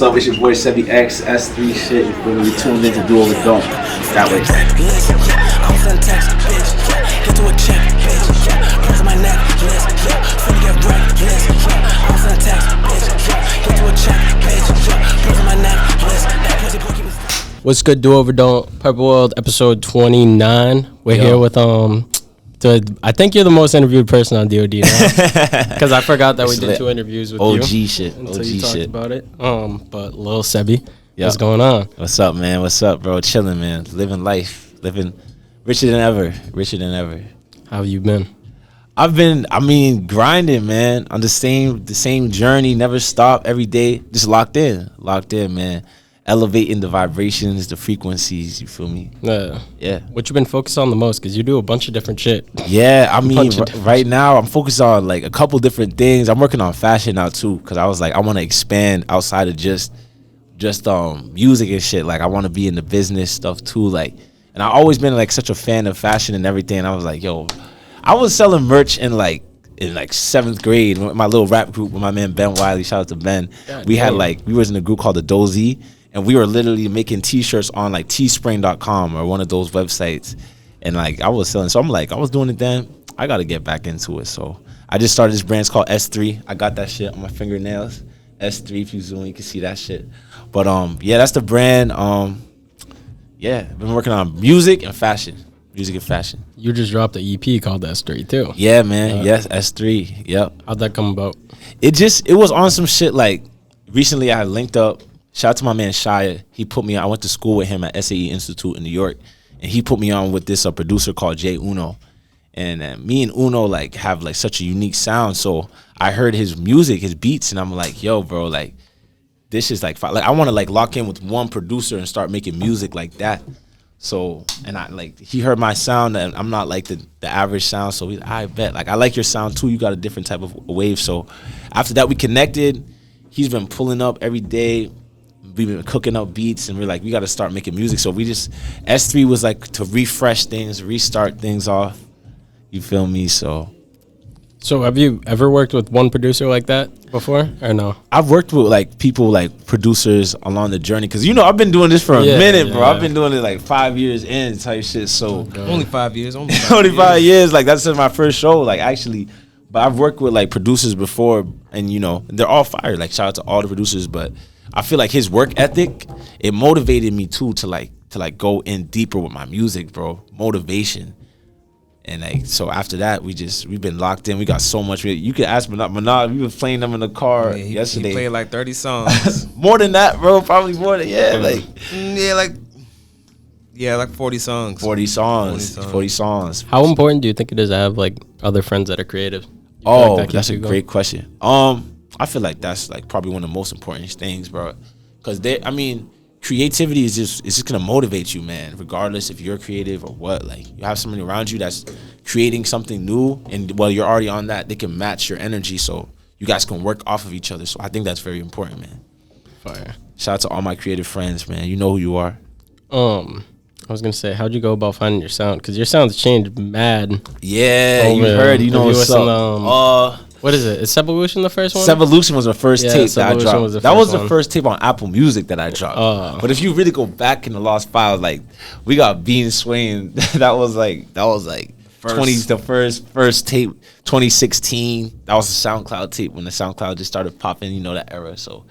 up? It's your boy Sebby X, S3 shit. You feel me? We tuned in to Do Over Don't. That way. I'm sending text, bitch. Get to a check, bitch. Press my neck, list. Finna get reckless. I'm sending text, bitch. Get to a check, bitch. Press my neck, list. What's good, Do Over Don't, Purple World, episode 29. We're here with, I think you're the most interviewed person on DOD now. Because I forgot that we did 2 interviews with you. OG shit. Until OG you talked shit. about it. But Lil Sebby, what's going on? What's up, man? What's up, bro? Chilling, man. Living life. Living richer than ever. Richer than ever. How have you been? I've been, grinding, man. On the same journey. Never stop. Every day. Just locked in, man. Elevating the vibrations, the frequencies, you feel me? Yeah. What you been focused on the most? Because you do a bunch of different shit. Yeah, right now I'm focused on like a couple different things. I'm working on fashion now too, because I was like, I want to expand outside of just music and shit. Like I want to be in the business stuff too. Like, and I always been like such a fan of fashion and everything. And I was like, yo, I was selling merch in 7th grade with my little rap group with my man Ben Wiley. Shout out to Ben. We was in a group called the Dozy. And we were literally making T-shirts on like teespring.com or one of those websites. And like I was selling. So I'm like, I was doing it then. I got to get back into it. So I just started this brand. It's called S3. I got that shit on my fingernails. S3, if you zoom, you can see that shit. But yeah, that's the brand. Yeah, been working on music and fashion. Music and fashion. You just dropped an EP called S3 too. Yeah, man. Yes, S3. Yep. How'd that come about? It was on some shit like recently I linked up. Shout out to my man Shia. He put me on. I went to school with him at SAE Institute in New York, and he put me on with this producer called Jay Uno. And me and Uno like have like such a unique sound. So I heard his music, his beats, and I'm like, yo, bro, like this is like I want to like lock in with one producer and start making music like that. So and I like he heard my sound, and I'm not like the average sound. So I bet like I like your sound too. You got a different type of wave. So after that we connected. He's been pulling up every day. We've been cooking up beats, and we're like, we got to start making music. So we just, S3 was like to refresh things, restart things off. You feel me? So have you ever worked with one producer like that before, or no? I've worked with like people, like producers along the journey. Cause I've been doing this for a minute, bro. I've been doing it like 5 years in type shit. So only 5 years, only 5 years. Like that's my first show, like actually. But I've worked with like producers before, and they're all fire. Like shout out to all the producers, but I feel like his work ethic, it motivated me too to like go in deeper with my music, bro. Motivation. And like so after that we've been locked in. We got so much. You could ask Manad, we were playing them in the car yesterday. He played like 30 songs. More than that, bro. Probably more than like 40 songs. 40 songs. How important do you think it is to have like other friends that are creative? That's a great question. I feel like that's like probably one of the most important things, bro. Because creativity is just gonna motivate you, man. Regardless if you're creative or what, like you have somebody around you that's creating something new, and while you're already on that, they can match your energy, so you guys can work off of each other. So I think that's very important, man. Fire. Shout out to all my creative friends, man. You know who you are. I was gonna say, how'd you go about finding your sound? Because your sound's changed mad. Yeah, you heard. You know what's up. What is it? Is Sevolution the first one? Sevolution was the first tape that I dropped. That was the first tape on Apple Music that I dropped. But if you really go back in the lost files, like we got Bean Swaying. that was like first tape, 2016. That was a SoundCloud tape when the SoundCloud just started popping. That era. So,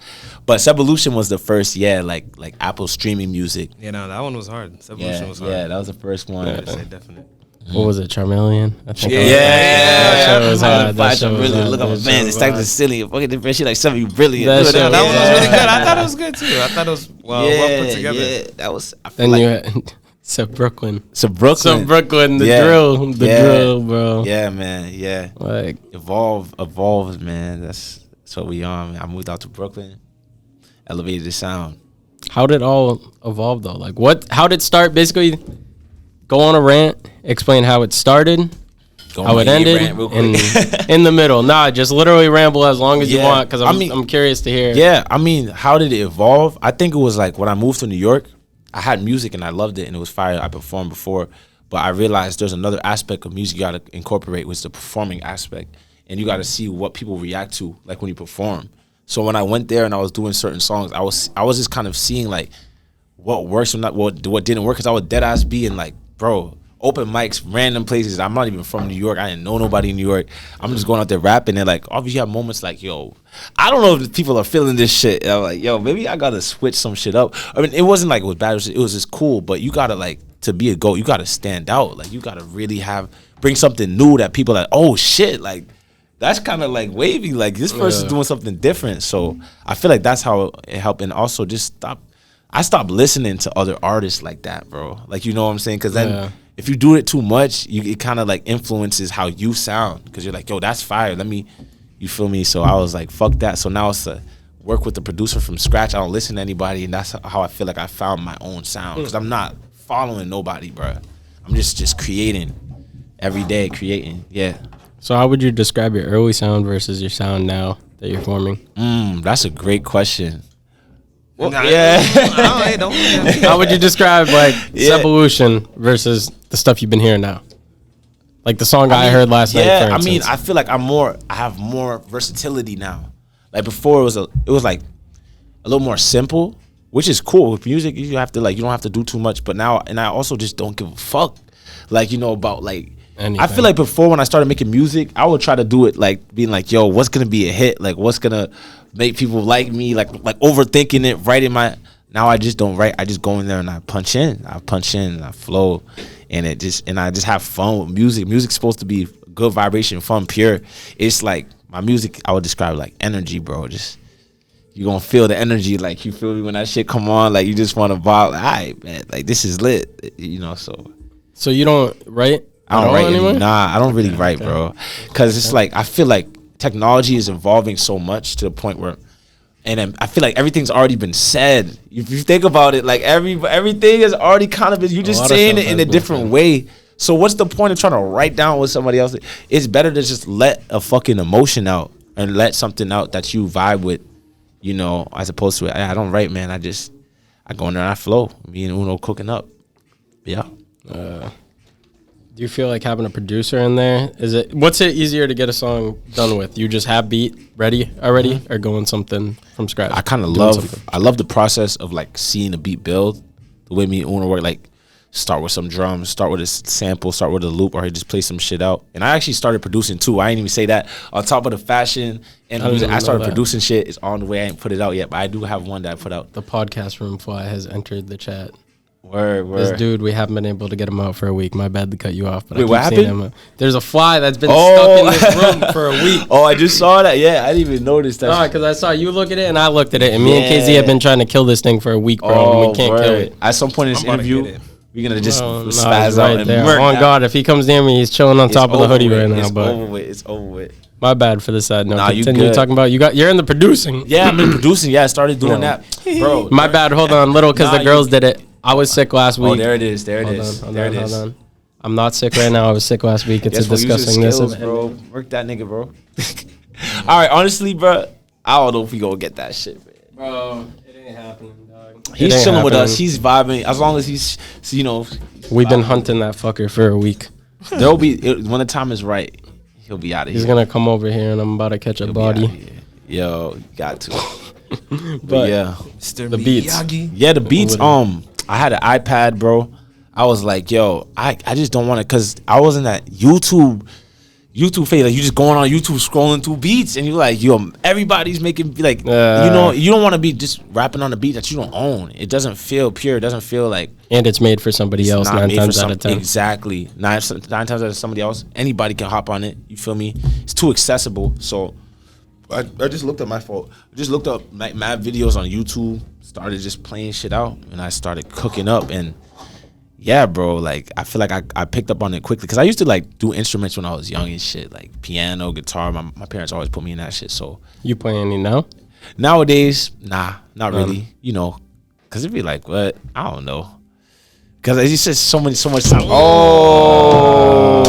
but Sevolution was the first. Yeah, like Apple streaming music. Yeah, no, that one was hard. Sevolution was hard. Yeah, that was the first one. I would say definitely. What was it, Charmeleon? I think that show was hard. That show was hard. Look at my man, it's like the silly. Fucking different shit like something you brilliant. That one was really good. I thought it was good too. I thought it was well put together. Yeah, that was. Then you had Brooklyn. Brooklyn. The drill, bro. Yeah, man. Yeah. Like evolved, man. That's what we on. Man. I moved out to Brooklyn, elevated the sound. How did it all evolve though? Like how did it start? Basically, go on a rant, explain how it started, how it ended, and in the middle. Nah, just literally ramble as long as you want, because I'm curious to hear. Yeah, how did it evolve? I think it was like when I moved to New York, I had music and I loved it and it was fire. I performed before, but I realized there's another aspect of music you got to incorporate, which is the performing aspect. And you got to see what people react to, like when you perform. So when I went there and I was doing certain songs, I was just kind of seeing like what works and not what didn't work, because I would dead ass be in like, bro, open mics, random places. I'm not even from New York. I didn't know nobody in New York. I'm just going out there rapping, and like obviously you have moments like, yo, I don't know if people are feeling this shit. And I'm like, yo, maybe I gotta switch some shit up. I mean, it wasn't like it was bad. It was just cool. But you gotta like, to be a GOAT, you gotta stand out. Like you gotta really bring something new that people are like, oh shit, like that's kind of like wavy. Like this person's doing something different. So I feel like that's how it helped. And also just I stopped listening to other artists like that, bro. Like, you know what I'm saying? Because then if you do it too much, it kind of like influences how you sound. Because you're like, yo, that's fire. You feel me? So I was like, fuck that. So now it's to work with the producer from scratch. I don't listen to anybody. And that's how I feel like I found my own sound. Because I'm not following nobody, bro. I'm just creating every day, creating. Yeah. So how would you describe your early sound versus your sound now that you're forming? That's a great question. Well, How would you describe like evolution versus the stuff you've been hearing now? Like the song I heard last night. Yeah, I mean, I feel like I have more versatility now. Like before, it was like a little more simple, which is cool. With music, you have to like, you don't have to do too much. But now, and I also just don't give a fuck, like, you know, about like. Anything. I feel like before, when I started making music, I would try to do it like being like, yo, what's gonna be a hit? Like what's gonna make people like me? Like overthinking it, writing now I just don't write. I just go in there and I punch in and I flow, and I just have fun with music. Music's supposed to be good vibration, fun, pure. It's like my music, I would describe like energy, bro. Just you gonna feel the energy, like you feel me when that shit come on, like you just want to vibe. Like, all right, man, like this is lit, you know. So you don't write? I don't write anymore? Nah, I don't really write, bro. Because it's like, I feel like technology is evolving so much to the point where, and I feel like everything's already been said. If you think about it, like everything is already kind of, you're just saying it in a different way. So what's the point of trying to write down what somebody else? It's better to just let a fucking emotion out and let something out that you vibe with, you know, as opposed to, I don't write, man. I go in there and I flow. Me and Uno cooking up. Yeah. Do you feel like having a producer in there? What's it easier to get a song done with? You just have beat ready already, or going something from scratch? I kind of love the process of like seeing a beat build. The way me and Uno work, like start with some drums, start with a sample, start with a loop, or he just play some shit out. And I actually started producing too. I ain't even say that. On top of the fashion and music, I started producing shit. It's on the way. I ain't put it out yet, but I do have one that I put out. The podcast room fly has entered the chat. Word. This dude, we haven't been able to get him out for a week. My bad to cut you off, but wait, I keep seeing him. There's a fly that's been stuck in this room for a week. Oh, I just saw that. Yeah, I didn't even notice that. No, because I saw you look at it and I looked at it, and me and KZ have been trying to kill this thing for a week, bro. And we can't kill it. At some point in this interview, we're gonna just spaz out and murk. Oh God, if he comes near me, he's chilling on top of the hoodie right now. It's over with. My bad for the side note. Nah, continue talking about you're in the producing. Yeah, I'm in producing. Yeah, I started doing that, bro. My bad. Hold on, little, because the girls did it. I was sick last week. Oh, there it is. Hold on. I'm not sick right now. I was sick last week. It's a disgusting skills, bro. Work that nigga, bro. All right, honestly, bro, I don't know if we gonna get that shit, man. Bro, it ain't happening, dog. He's chilling with us. He's vibing. As long as he's, you know. We've been hunting that fucker for a week. There'll be, when the time is right, he'll be out of here. He's gonna come over here and I'm about to catch a body. Yo, you got to. But yeah. The beats. Yeah, the beats, I had an iPad, bro. I was like, yo, I just don't want to, because I was in that YouTube phase. Like, you just going on YouTube scrolling through beats, and you're like, yo, everybody's making, like, you know, you don't want to be just rapping on a beat that you don't own. It doesn't feel pure. It doesn't feel like. And it's made for somebody else 9 times out of 10. Exactly. 9 times out of somebody else. Anybody can hop on it. You feel me? It's too accessible. So I just looked at my phone. I just looked up mad videos on YouTube. Started just playing shit out, and I started cooking up. And yeah, bro, like I feel like I picked up on it quickly, because I used to like do instruments when I was young and shit, like piano, guitar. My parents always put me in that shit. So you play any now? Nowadays, nah, not really. You know, because it'd be like, what? I don't know. Because it's just so much time. Oh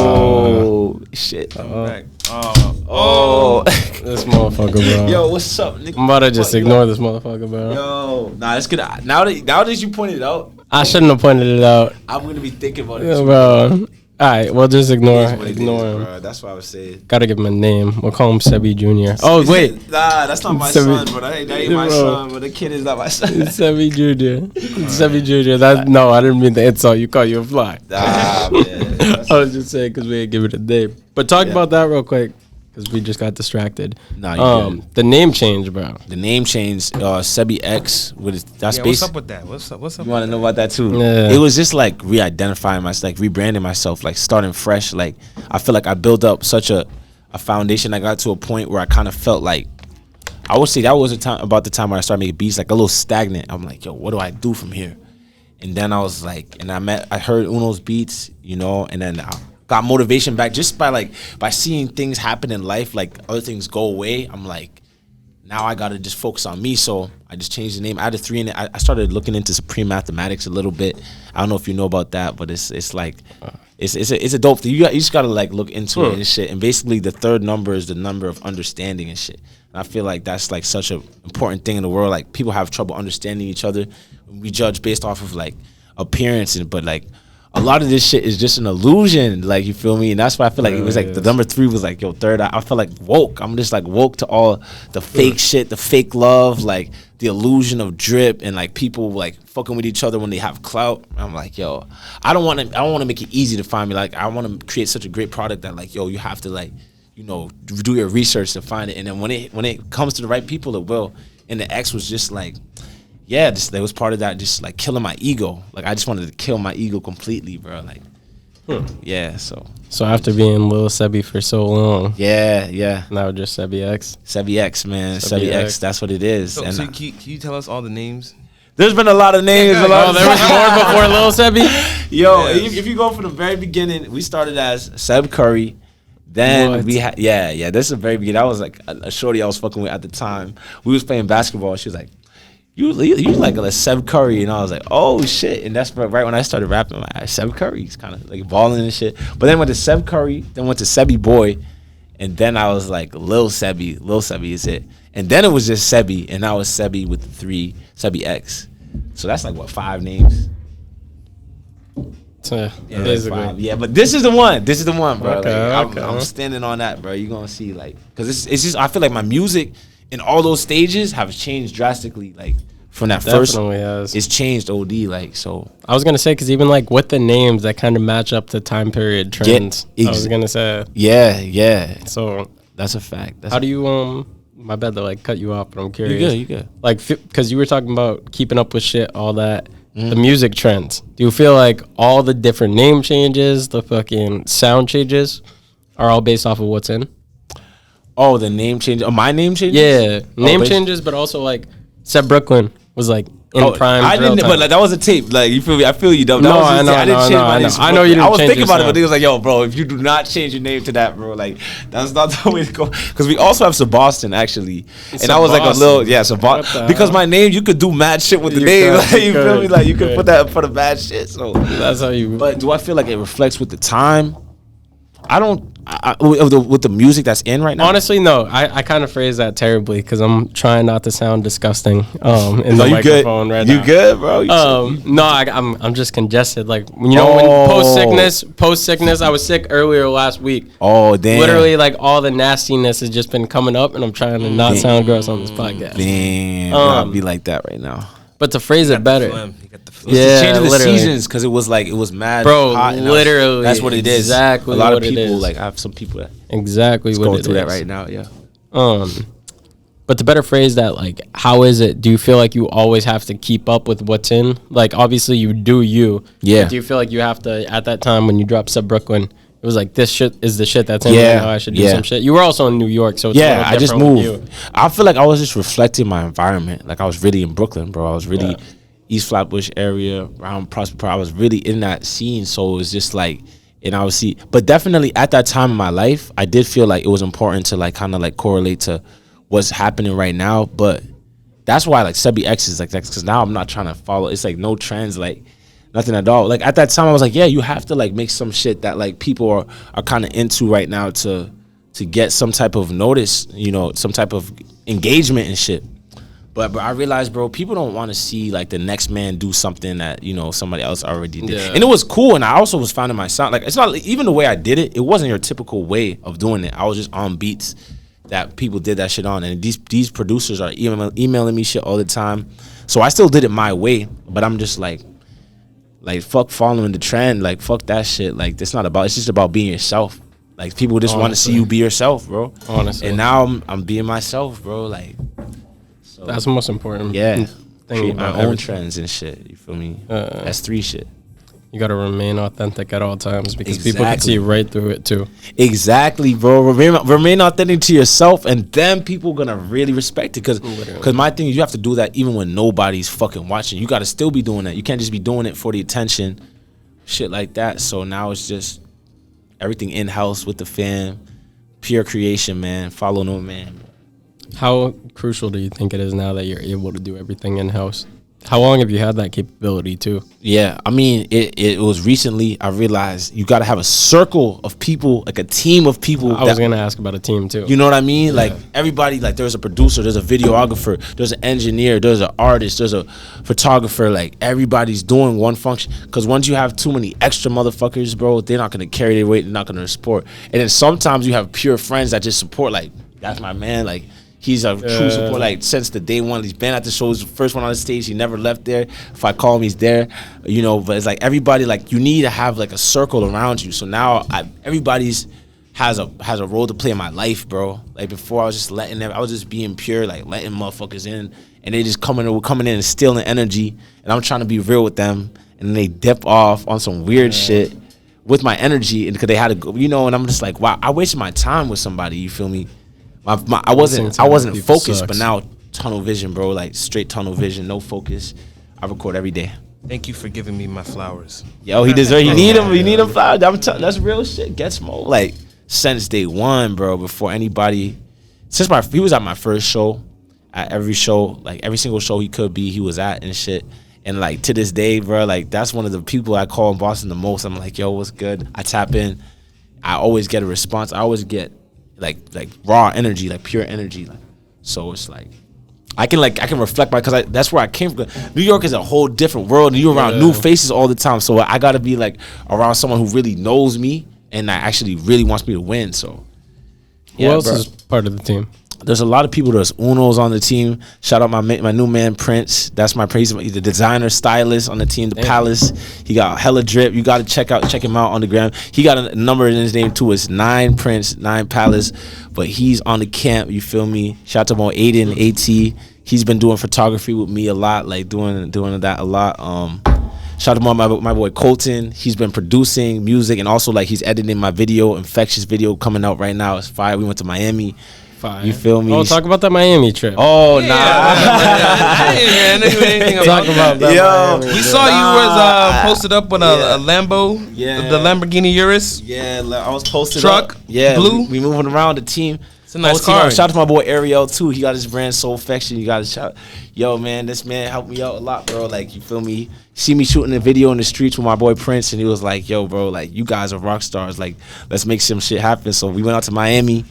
shit! This motherfucker, bro. Yo, what's up, nigga? I'm about to just ignore this motherfucker, bro. Yo, nah, it's good. Now that you pointed it out, I shouldn't have pointed it out. I'm gonna be thinking about it. Yeah, bro. right, we'll just ignore him. Bro. That's what I was saying. Gotta give him a name. We'll call him Sebby Jr. Oh, wait. Nah, that's not my son, bro. That ain't my son, but the kid is not my son. Sebby Jr. Sebby Jr. No, I didn't mean the insult. You call you a fly. Nah, man. I was just saying because we ain't give it a name. But talk about that real quick. Because we just got distracted. Nah, you the name change, bro. The name change, Sebby X. That's what's up with that? What's up? You want to know about that too? Yeah. It was just like re-identifying myself, like rebranding myself, like starting fresh. Like I feel like I built up such a foundation. I got to a point where I kind of felt like, I would say that was about the time when I started making beats, like a little stagnant. I'm like, yo, what do I do from here? And then I was like, and I heard Uno's beats, you know, and then I got motivation back just by seeing things happen in life, like other things go away. I'm like, now I gotta just focus on me. So I just changed the name. I added 3 in it. I started looking into supreme mathematics a little bit. I don't know if you know about that, but it's like it's a dope thing. You just gotta like look into it and shit. And basically the third number is the number of understanding and shit. And I feel like that's like such an important thing in the world. Like people have trouble understanding each other. We judge based off of like appearance, but like a lot of this shit is just an illusion, like, you feel me? And that's why I feel like it was like the number 3 was like, yo, third. I felt like woke. I'm just like woke to all the fake shit, the fake love, like the illusion of drip, and like people like fucking with each other when they have clout. I'm like, yo, I don't want to make it easy to find me. Like I want to create such a great product that like, yo, you have to like, you know, do your research to find it. And then when it comes to the right people, it will. And the X was just like, yeah, that was part of that, just like killing my ego. Like I just wanted to kill my ego completely, bro. Like, yeah. So after being Lil Sebby for so long, yeah. now just Sebby X. Sebby X, man. Sebby X. That's what it is. So, and can you tell us all the names? There's been a lot of names. There was more before Lil Sebby. Yo, if you go from the very beginning, we started as Seb Curry. Then we had this is the very beginning. I was like a shorty I was fucking with at the time. We was playing basketball. She was like, You like a Seb Curry, and I was like, oh shit, and that's right when I started rapping. I'm like, Seb Curry's kind of like balling and shit. But then went to Seb Curry, then went to Sebby Boy, and then I was like Lil Sebby. Lil Sebby is it, and then it was just Sebby, and I was Sebby with the 3, Sebby X. So that's like what, 5 names. Yeah, but this is the one. This is the one, bro. Okay, I'm standing on that, bro. You're gonna see, like, because it's just I feel like my music in all those stages have changed drastically, like from that Definitely has. It's changed OD, like. So I was gonna say, because even like with the names that kind of match up to time period trends. I was gonna say, yeah. So that's a fact. How do you my bad to like cut you off, but I'm curious. You good. Like, because you were talking about keeping up with shit, all that. The music trends. Do you feel like all the different name changes, the fucking sound changes, are all based off of what's in? Oh, the name change. Oh, my name changes. Yeah, name changes, but also like Seb Brooklyn was like in prime. I didn't, but like that was a tape. Like, you feel me? I feel you, though. No, I know. I know you didn't. I was thinking about it, but it was like, yo, bro, if you do not change your name to that, bro, like that's not the way to go. Because we also have Seboston actually, and I was like a little Seboston, because my name, you could do mad shit with the name. Like, you feel me? Like you could put that in front of bad shit. So that's how you. But do I feel like it reflects with the time? I don't. With the music that's in right now. Honestly, no. I kind of phrase that terribly because I'm trying not to sound disgusting in the microphone right now. You good, bro? No, I'm just congested. Like, you know, when post sickness, I was sick earlier last week. Oh, damn. Literally, like, all the nastiness has just been coming up, and I'm trying to not sound gross on this podcast. Damn, I'll be like that right now. But to phrase it better. Yeah, changing the seasons because it was mad, bro. Hot, literally, that's what it is. Exactly, a lot of people like I have some people that going through that right now. Yeah. But to better phrase that, like, how is it? Do you feel like you always have to keep up with what's in? Like, obviously you do you. Yeah. Do you feel like you have to at that time when you dropped Sub Brooklyn? It was like, this shit is the shit that's in right now. I should do some shit. You were also in New York, so it's I just moved. I feel like I was just reflecting my environment. Like I was really in Brooklyn, bro. I was really East Flatbush area, around Prosper Park. I was really in that scene, so it was just like, and I would see. But definitely at that time in my life, I did feel like it was important to like kind of like correlate to what's happening right now. But that's why like Sebby X is like that, because now I'm not trying to follow. It's like no trends, like nothing at all. Like at that time, I was like, yeah, you have to like make some shit that like people are kind of into right now to get some type of notice, you know, some type of engagement and shit. But I realized, bro, people don't want to see like the next man do something that, you know, somebody else already did. Yeah. And it was cool. And I also was finding my sound. Like, it's not even the way I did it. It wasn't your typical way of doing it. I was just on beats that people did that shit on. And these producers are emailing me shit all the time. So I still did it my way. But I'm just like fuck following the trend. Like, fuck that shit. Like, it's just about being yourself. Like, people just want to see you be yourself, bro. Honestly. And now I'm being myself, bro. Like, so that's the most important. Yeah. Thing Create my about own everything. trends and shit. You feel me? That's 3 shit. You gotta remain authentic at all times because people can see right through it too. Exactly, bro. Remain authentic to yourself, and then people gonna really respect it. Cause my thing is, you have to do that even when nobody's fucking watching. You gotta still be doing that. You can't just be doing it for the attention, shit like that. So now it's just everything in house with the fam, pure creation, man. Follow no man. How crucial do you think it is now that you're able to do everything in house? How long have you had that capability too? Yeah, I mean, it was recently I realized you got to have a circle of people, like a team of people. I was going to ask about a team too. You know what I mean? Yeah. Like everybody, like there's a producer, there's a videographer, there's an engineer, there's an artist, there's a photographer. Like everybody's doing one function. Because once you have too many extra motherfuckers, bro, they're not going to carry their weight. They're not going to support. And then sometimes you have pure friends that just support. Like, that's my man. Like, he's a true support, like, since the day one. He's been at the shows, first one on the stage. He never left there. If I call him, he's there. You know, but it's like everybody, like, you need to have, like, a circle around you. So now everybody's has a role to play in my life, bro. Like, before I was just letting them, I was just being pure, like, letting motherfuckers in. And they just coming in and stealing energy. And I'm trying to be real with them. And then they dip off on some weird shit with my energy. And because they had to go, you know, and I'm just like, wow, I wasted my time with somebody, you feel me? I wasn't focused, sucks. But now tunnel vision, bro. Like straight tunnel vision, no focus. I record every day. Thank you for giving me my flowers. Yo, he deserves. You need him. You need him flowers. That's real shit. Get smoked. Like since day one, bro. Before anybody, he was at my first show. At every show, like every single show he could be, he was at and shit. And like to this day, bro, like that's one of the people I call in Boston the most. I'm like, yo, what's good? I tap in. I always get a response. I always get like raw energy, like pure energy. Like, so it's like I can reflect because that's where I came from. New York is a whole different world, and you're around new faces all the time. So I gotta be like around someone who really knows me and that actually really wants me to win. So who else is part of the team? There's a lot of people. There's Uno's on the team. Shout out my new man Prince. That's my praise. He's the designer, stylist on the team. The Palace. He got hella drip. You got to check him out on the gram. He got a number in his name too. It's 9 Prince, 9 Palace. But he's on the camp. You feel me? Shout out to my Aiden, AT. He's been doing photography with me a lot. Like doing that a lot. Shout out to my boy Colton. He's been producing music and also like he's editing my video, Infectious video coming out right now. It's fire. We went to Miami. You feel me? Oh, talk about that Miami trip. Oh, nah. I didn't know anything talk about that. Yo, we saw you was posted up on a Lambo, the Lamborghini Urus. Yeah, I was posted truck, up. Yeah, blue. We moving around the team. It's a nice car. Shout out to my boy Ariel too. He got his brand Soul Affection. You got to shout. Yo, man, this man helped me out a lot, bro. Like, you feel me? See me shooting a video in the streets with my boy Prince, and he was like, "Yo, bro, like you guys are rock stars. Like, let's make some shit happen." So we went out to Miami.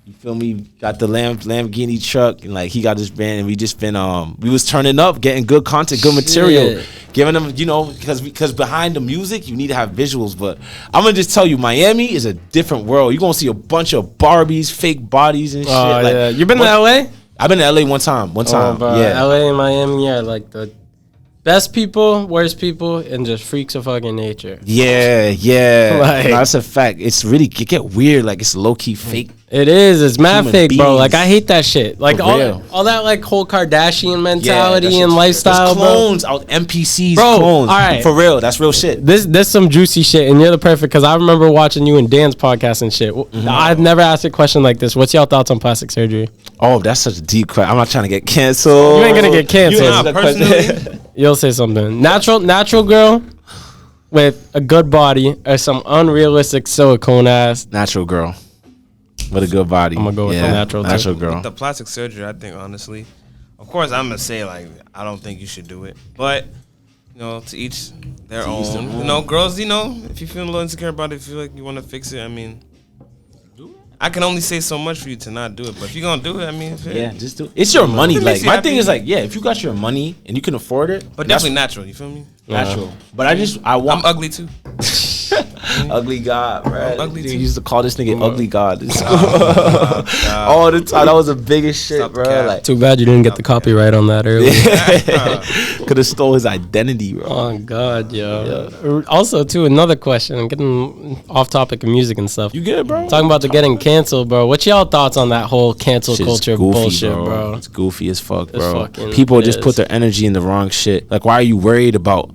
You feel me? Got the Lamborghini truck, and like he got his band, and we just been we was turning up, getting good content, good material, giving them, you know, because behind the music you need to have visuals. But I'm gonna just tell you, Miami is a different world. You're gonna see a bunch of Barbies, fake bodies and shit. Like, yeah. You been to LA? I've been to LA one time. Yeah, LA and Miami, like the best people, worst people, and just freaks of fucking nature. Yeah. Like, no, that's a fact. It's really, it get weird. Like, it's low-key fake. It is. It's mad fake, beings. bro. Like, I hate that shit. Like, all that, like, whole Kardashian mentality and lifestyle, there's clones out, NPCs, bro, clones. All right. For real. That's real shit. This some juicy shit, and you're the perfect, because I remember watching you and Dan's podcast and shit. Mm-hmm. I've never asked a question like this. What's y'all thoughts on plastic surgery? Oh, that's such a deep question. I'm not trying to get canceled. You ain't going to get canceled. Personally. You'll say something. Natural girl with a good body or some unrealistic silicone ass. Natural girl with a good body. I'm gonna go with the natural girl. With the plastic surgery, I think honestly, of course, I'm gonna say like I don't think you should do it, but you know, to each their own. You know, girls, you know, if you feel a little insecure about it, feel like you want to fix it. I mean, I can only say so much for you to not do it. But if you're gonna do it, I mean, yeah, just do it. It's your money. Like my thing is like, yeah, if you got your money and you can afford it, but definitely natural. You feel me? Natural. But I want. I'm ugly too. Ugly God, bro. Ugly Dude, too. used to call this nigga Ugly God. All the time. That was the biggest shit, bro. Like, too bad you didn't get the copyright on that earlier. could have stole his identity, bro. Oh God, yo. Yeah. Also, too, another question. I'm getting off topic of music and stuff. You good, bro? Talking about the getting canceled, bro. What's y'all thoughts on that whole cancel Shit's culture goofy, bullshit, bro? It's goofy as fuck, It's bro. fucking People just is. put their energy in the wrong shit. Like, why are you worried about?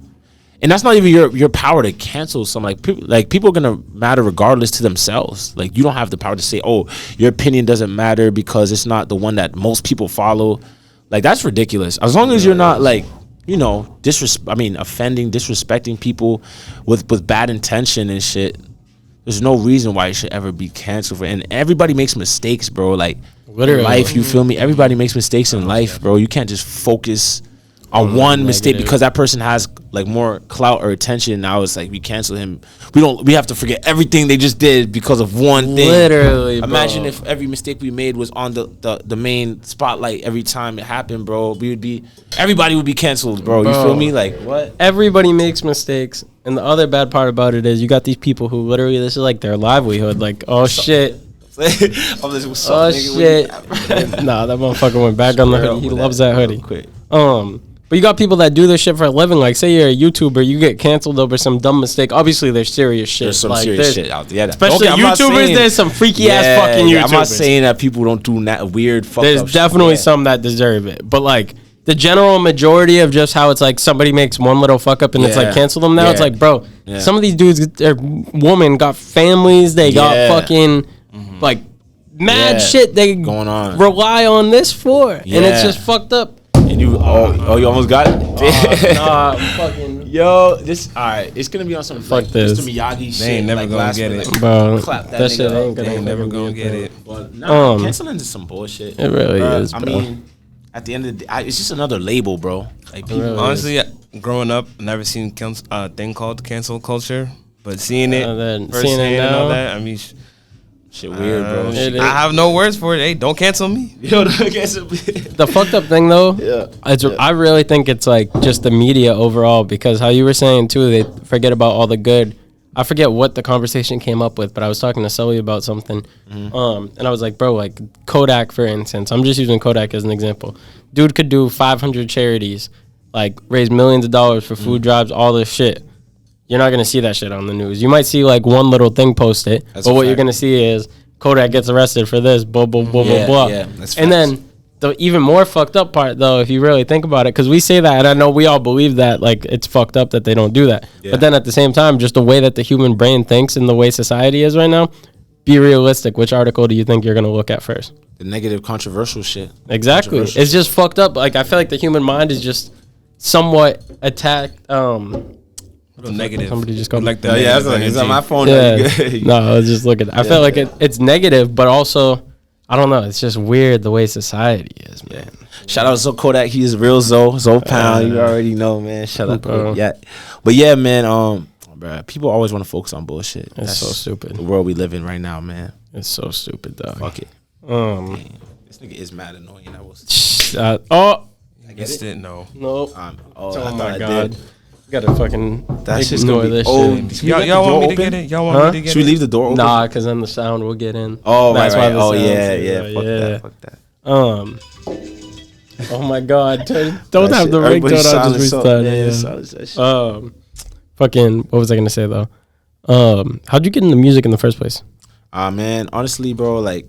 And that's not even your power to cancel something. People are gonna matter regardless to themselves. Like, you don't have the power to say, oh, your opinion doesn't matter because it's not the one that most people follow. Like, that's ridiculous. As long as you're not like, you know, offending, disrespecting people with bad intention and shit. There's no reason why it should ever be canceled. And everybody makes mistakes, bro. Like, Literally. in life, you feel me? Everybody makes mistakes in life, bro. You can't just focus on one mistake because that person has like more clout or attention. Now it's like we cancel him. We have to forget everything they just did because of one thing. Literally, imagine bro. if every mistake we made was on the main spotlight every time it happened, bro. Everybody would be canceled, bro. You feel me? Like, what? Everybody makes mistakes, and the other bad part about it is you got these people who literally this is like their livelihood. Like, oh shit. I'm like, what's up, Oh nigga? shit! Nah, that motherfucker went back on the hoodie. He loves that hoodie. Quick. But you got people that do this shit for a living. Like, say you're a YouTuber, you get canceled over some dumb mistake. Obviously, there's serious shit. There's some like, serious shit out there. Yeah, especially YouTubers. There's some freaky ass fucking YouTubers. I'm not saying that people don't do weird fuck There's up shit. definitely some that deserve it, but like the general majority of just how it's like somebody makes one little fuck up and it's like cancel them now. Yeah. It's like, bro, some of these dudes, their women got families. They got fucking like mad shit they going on. Rely on this for, and it's just fucked up. And you, you almost got it. Nah, fucking yo, this all right. It's gonna be on some Fuck like this. Mr. Miyagi shit. They ain't never like gonna last get minute, it. like, bro. clap that That nigga shit up. ain't They gonna ain't never fucking gonna be a get thing. it. But nah, Um, canceling is some bullshit. It really Bruh, is, I bro. mean, at the end of the day, it's just another label, bro. Like people, really Honestly, growing up, never seen a thing called cancel culture, but seeing it then firsthand seeing it and all now? that, I mean, shit weird, bro. It is. I have no words for it. Hey, don't cancel me. Yo, cancel. The fucked up thing though, I really think it's like just the media overall, because how you were saying too, they forget about all the good. I forget what the conversation came up with, but I was talking to Sebby about something, and I was like, bro, like Kodak, for instance. I'm just using Kodak as an example. Dude could do 500 charities, like raise millions of dollars for food drives, all this shit. You're not gonna see that shit on the news. You might see like one little thing posted, but what you're gonna see is Kodak gets arrested for this, blah blah blah blah blah. Yeah, that's and then the even more fucked up part, though, if you really think about it, because we say that, and I know we all believe that, like, it's fucked up that they don't do that. Yeah. But then at the same time, just the way that the human brain thinks and the way society is right now, be realistic. Which article do you think you're going to look at first? The negative, controversial shit. Exactly. It's just fucked up. Like, I feel like the human mind is just somewhat attacked. Negative. Somebody just called me. Like the It's on my phone. Yeah. No, I was just looking. I felt like it's negative, but also, I don't know. It's just weird the way society is, man. Shout out to Kodak. He's real Zoe Pound. You already know, man. Shout out bro. to yeah. But yeah, man. Bruh, people always want to focus on bullshit. It's so stupid. The world we live in right now, man. It's so stupid, dog. Fuck it. Um. This nigga is mad annoying. I was. Oh. I guessed it. No. Nope. I Oh thought my I god. did. You gotta fucking That's just ignore gonna be this old. shit. Y'all want me to get it? Y'all want me to get Should we it? leave the door open? Nah, because then the sound will get in. Oh, That's right. why the Oh, sound yeah. is- Fuck that. Oh my god. Don't have the ringtone. I'll just restart it. Yeah. Fucking, what was I gonna say though? How'd you get into music in the first place? Man, honestly, bro, like,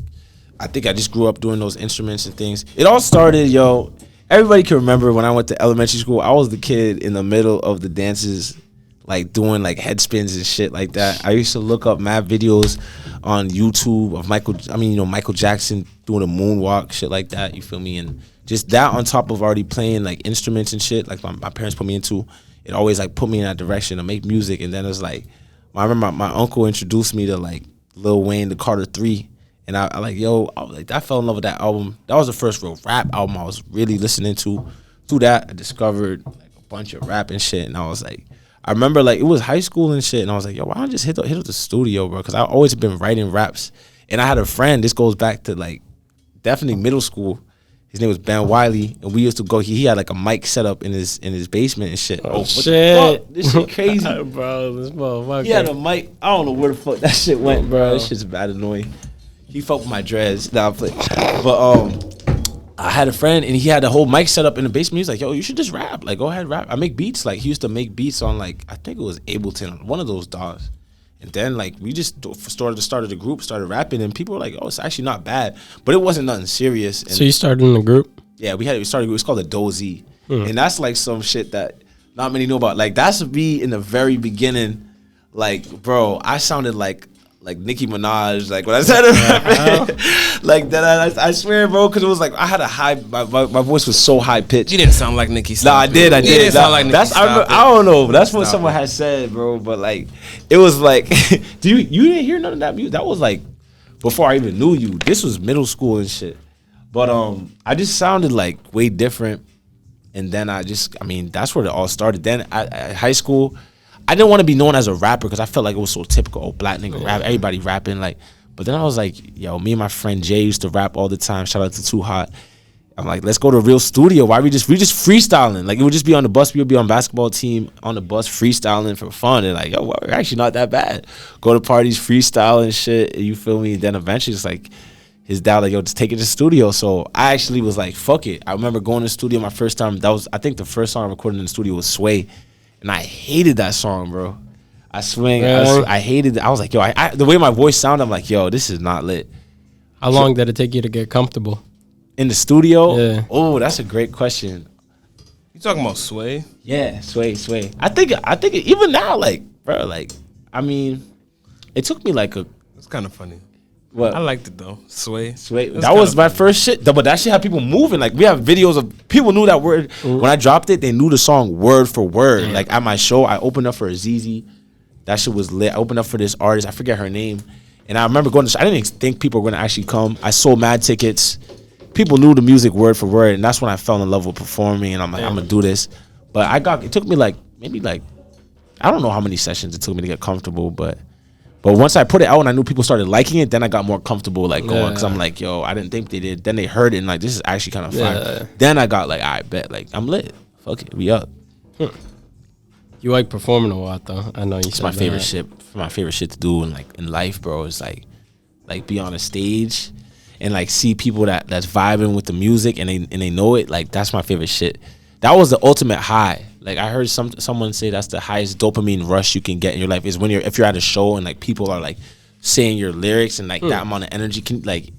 I think I just grew up doing those instruments and things. It all started, yo. Everybody can remember when I went to elementary school, I was the kid in the middle of the dances, like doing like head spins and shit like that. I used to look up mad videos on YouTube of Michael Jackson doing a moonwalk, shit like that. You feel me? And just that on top of already playing like instruments and shit, like my parents put me into, it always like put me in that direction to make music. And then it's like, I remember my uncle introduced me to like Lil Wayne, the Carter 3. And I fell in love with that album. That was the first real rap album I was really listening to. Through that, I discovered like a bunch of rap and shit. And I was like, I remember like it was high school and shit. And I was like, yo, why don't I just hit up the studio, bro? Because I've always been writing raps And I had a friend. This goes back to like definitely middle school. His name was Ben Wiley, and we used to go. He had like a mic set up in his basement and shit. Oh shit! What the fuck? This shit crazy, bro. This motherfucker. He had a mic. I don't know where the fuck that shit went, bro. That shit's bad annoying. He fucked with my dreads. Nah, but I had a friend, and he had a whole mic set up in the basement. He was like, "Yo, you should just rap. Like, go ahead, rap. I make beats." Like, he used to make beats on like I think it was Ableton, one of those DAWs. And then like we just started a group, started rapping, and people were like, "Oh, it's actually not bad," but it wasn't nothing serious. And so you started in a group? Yeah, we started a group. It's called a Dozy, and that's like some shit that not many know about. Like that's me in the very beginning. Like, bro, I sounded like Nicki Minaj, like when I started rapping, like that. I swear, bro, because it was like I had a high. My voice was so high pitched. You didn't sound like Nicki. No, I did. You didn't sound like Nicki. I don't know. That's what someone had said, bro. But like, it was like, you didn't hear none of that music? That was like before I even knew you. This was middle school and shit. But I just sounded like way different, and then that's where it all started. Then at high school, I didn't want to be known as a rapper because I felt like it was so typical. Oh, black nigga rap, everybody rapping like. But then I was like, yo, me and my friend Jay used to rap all the time. Shout out to Too Hot. I'm like, let's go to a real studio. Why we just freestyling? Like it would just be on the bus. We would be on basketball team on the bus freestyling for fun. And like, yo, well, we're actually not that bad. Go to parties, freestyle and shit. You feel me? And then eventually it's like his dad like, yo, just take it to the studio. So I actually was like, fuck it. I remember going to the studio my first time. I think the first song I recorded in the studio was Sway. And I hated that song, bro. I swing. Really? I hated it. I was like, yo, the way my voice sounded, I'm like, yo, this is not lit. How long did it take you to get comfortable? In the studio? Yeah. Oh, that's a great question. You talking about Sway? Yeah, Sway. I think even now, like, bro, like, I mean, it took me like It's kind of funny. What? I liked it though. Sway. That was my first shit. But that shit had people moving. Like we have videos of people knew that word. When I dropped it, they knew the song word for word. Yeah. Like at my show, I opened up for Azizi. That shit was lit. I opened up for this artist. I forget her name. And I remember going to. I didn't think people were gonna actually come. I sold mad tickets. People knew the music word for word, and that's when I fell in love with performing. And I'm like, I'm gonna do this. But it took me maybe I don't know how many sessions it took me to get comfortable, but once I put it out and I knew people started liking it, then I got more comfortable going because I'm like, yo, I didn't think they did. Then they heard it and like, this is actually kind of fire. Then I got like, I bet like I'm lit. Fuck it, we up. You like performing a lot though. I know you. It's my favorite shit. My favorite shit to do in life, bro. Is like be on a stage and like see people that's vibing with the music and they know it. Like that's my favorite shit. That was the ultimate high. Like I heard someone say that's the highest dopamine rush you can get in your life is when if you're at a show and like people are like saying your lyrics and like that amount of energy can like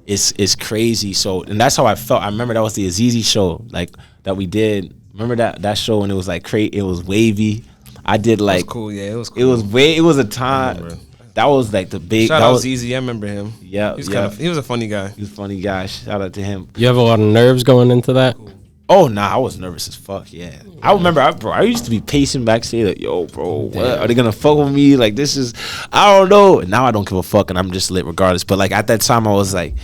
it's crazy. So and that's how I felt. I remember that was the Azizi show like that we did. Remember that show and it was like it was wavy. I did like it was cool. Yeah, it was cool. It was a time. That was like the big. Shout out Azizi. I remember him. Yeah, he was a funny guy. He was a funny guy. Shout out to him. You have a lot of nerves going into that. Cool. Oh nah, I was nervous as fuck. Yeah, I remember, I used to be pacing backstage like, yo, bro, what are they gonna fuck with me? Like this is, I don't know. And now I don't give a fuck, and I'm just lit regardless. But like at that time, I was like,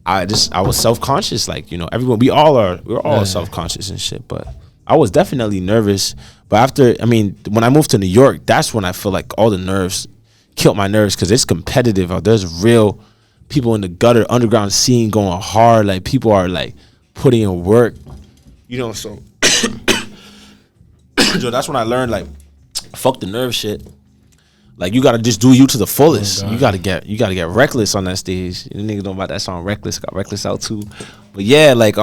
I was self conscious. Like everyone, we're all self conscious and shit. But I was definitely nervous. But when I moved to New York, that's when I feel like all the nerves killed my nerves because it's competitive. There's real people in the gutter underground scene going hard. Like people are like putting in work. So that's when I learned like fuck the nerve shit. Like you gotta just do you to the fullest. You gotta get reckless on that stage. You niggas know about that song Reckless. Got Reckless out too. But yeah, like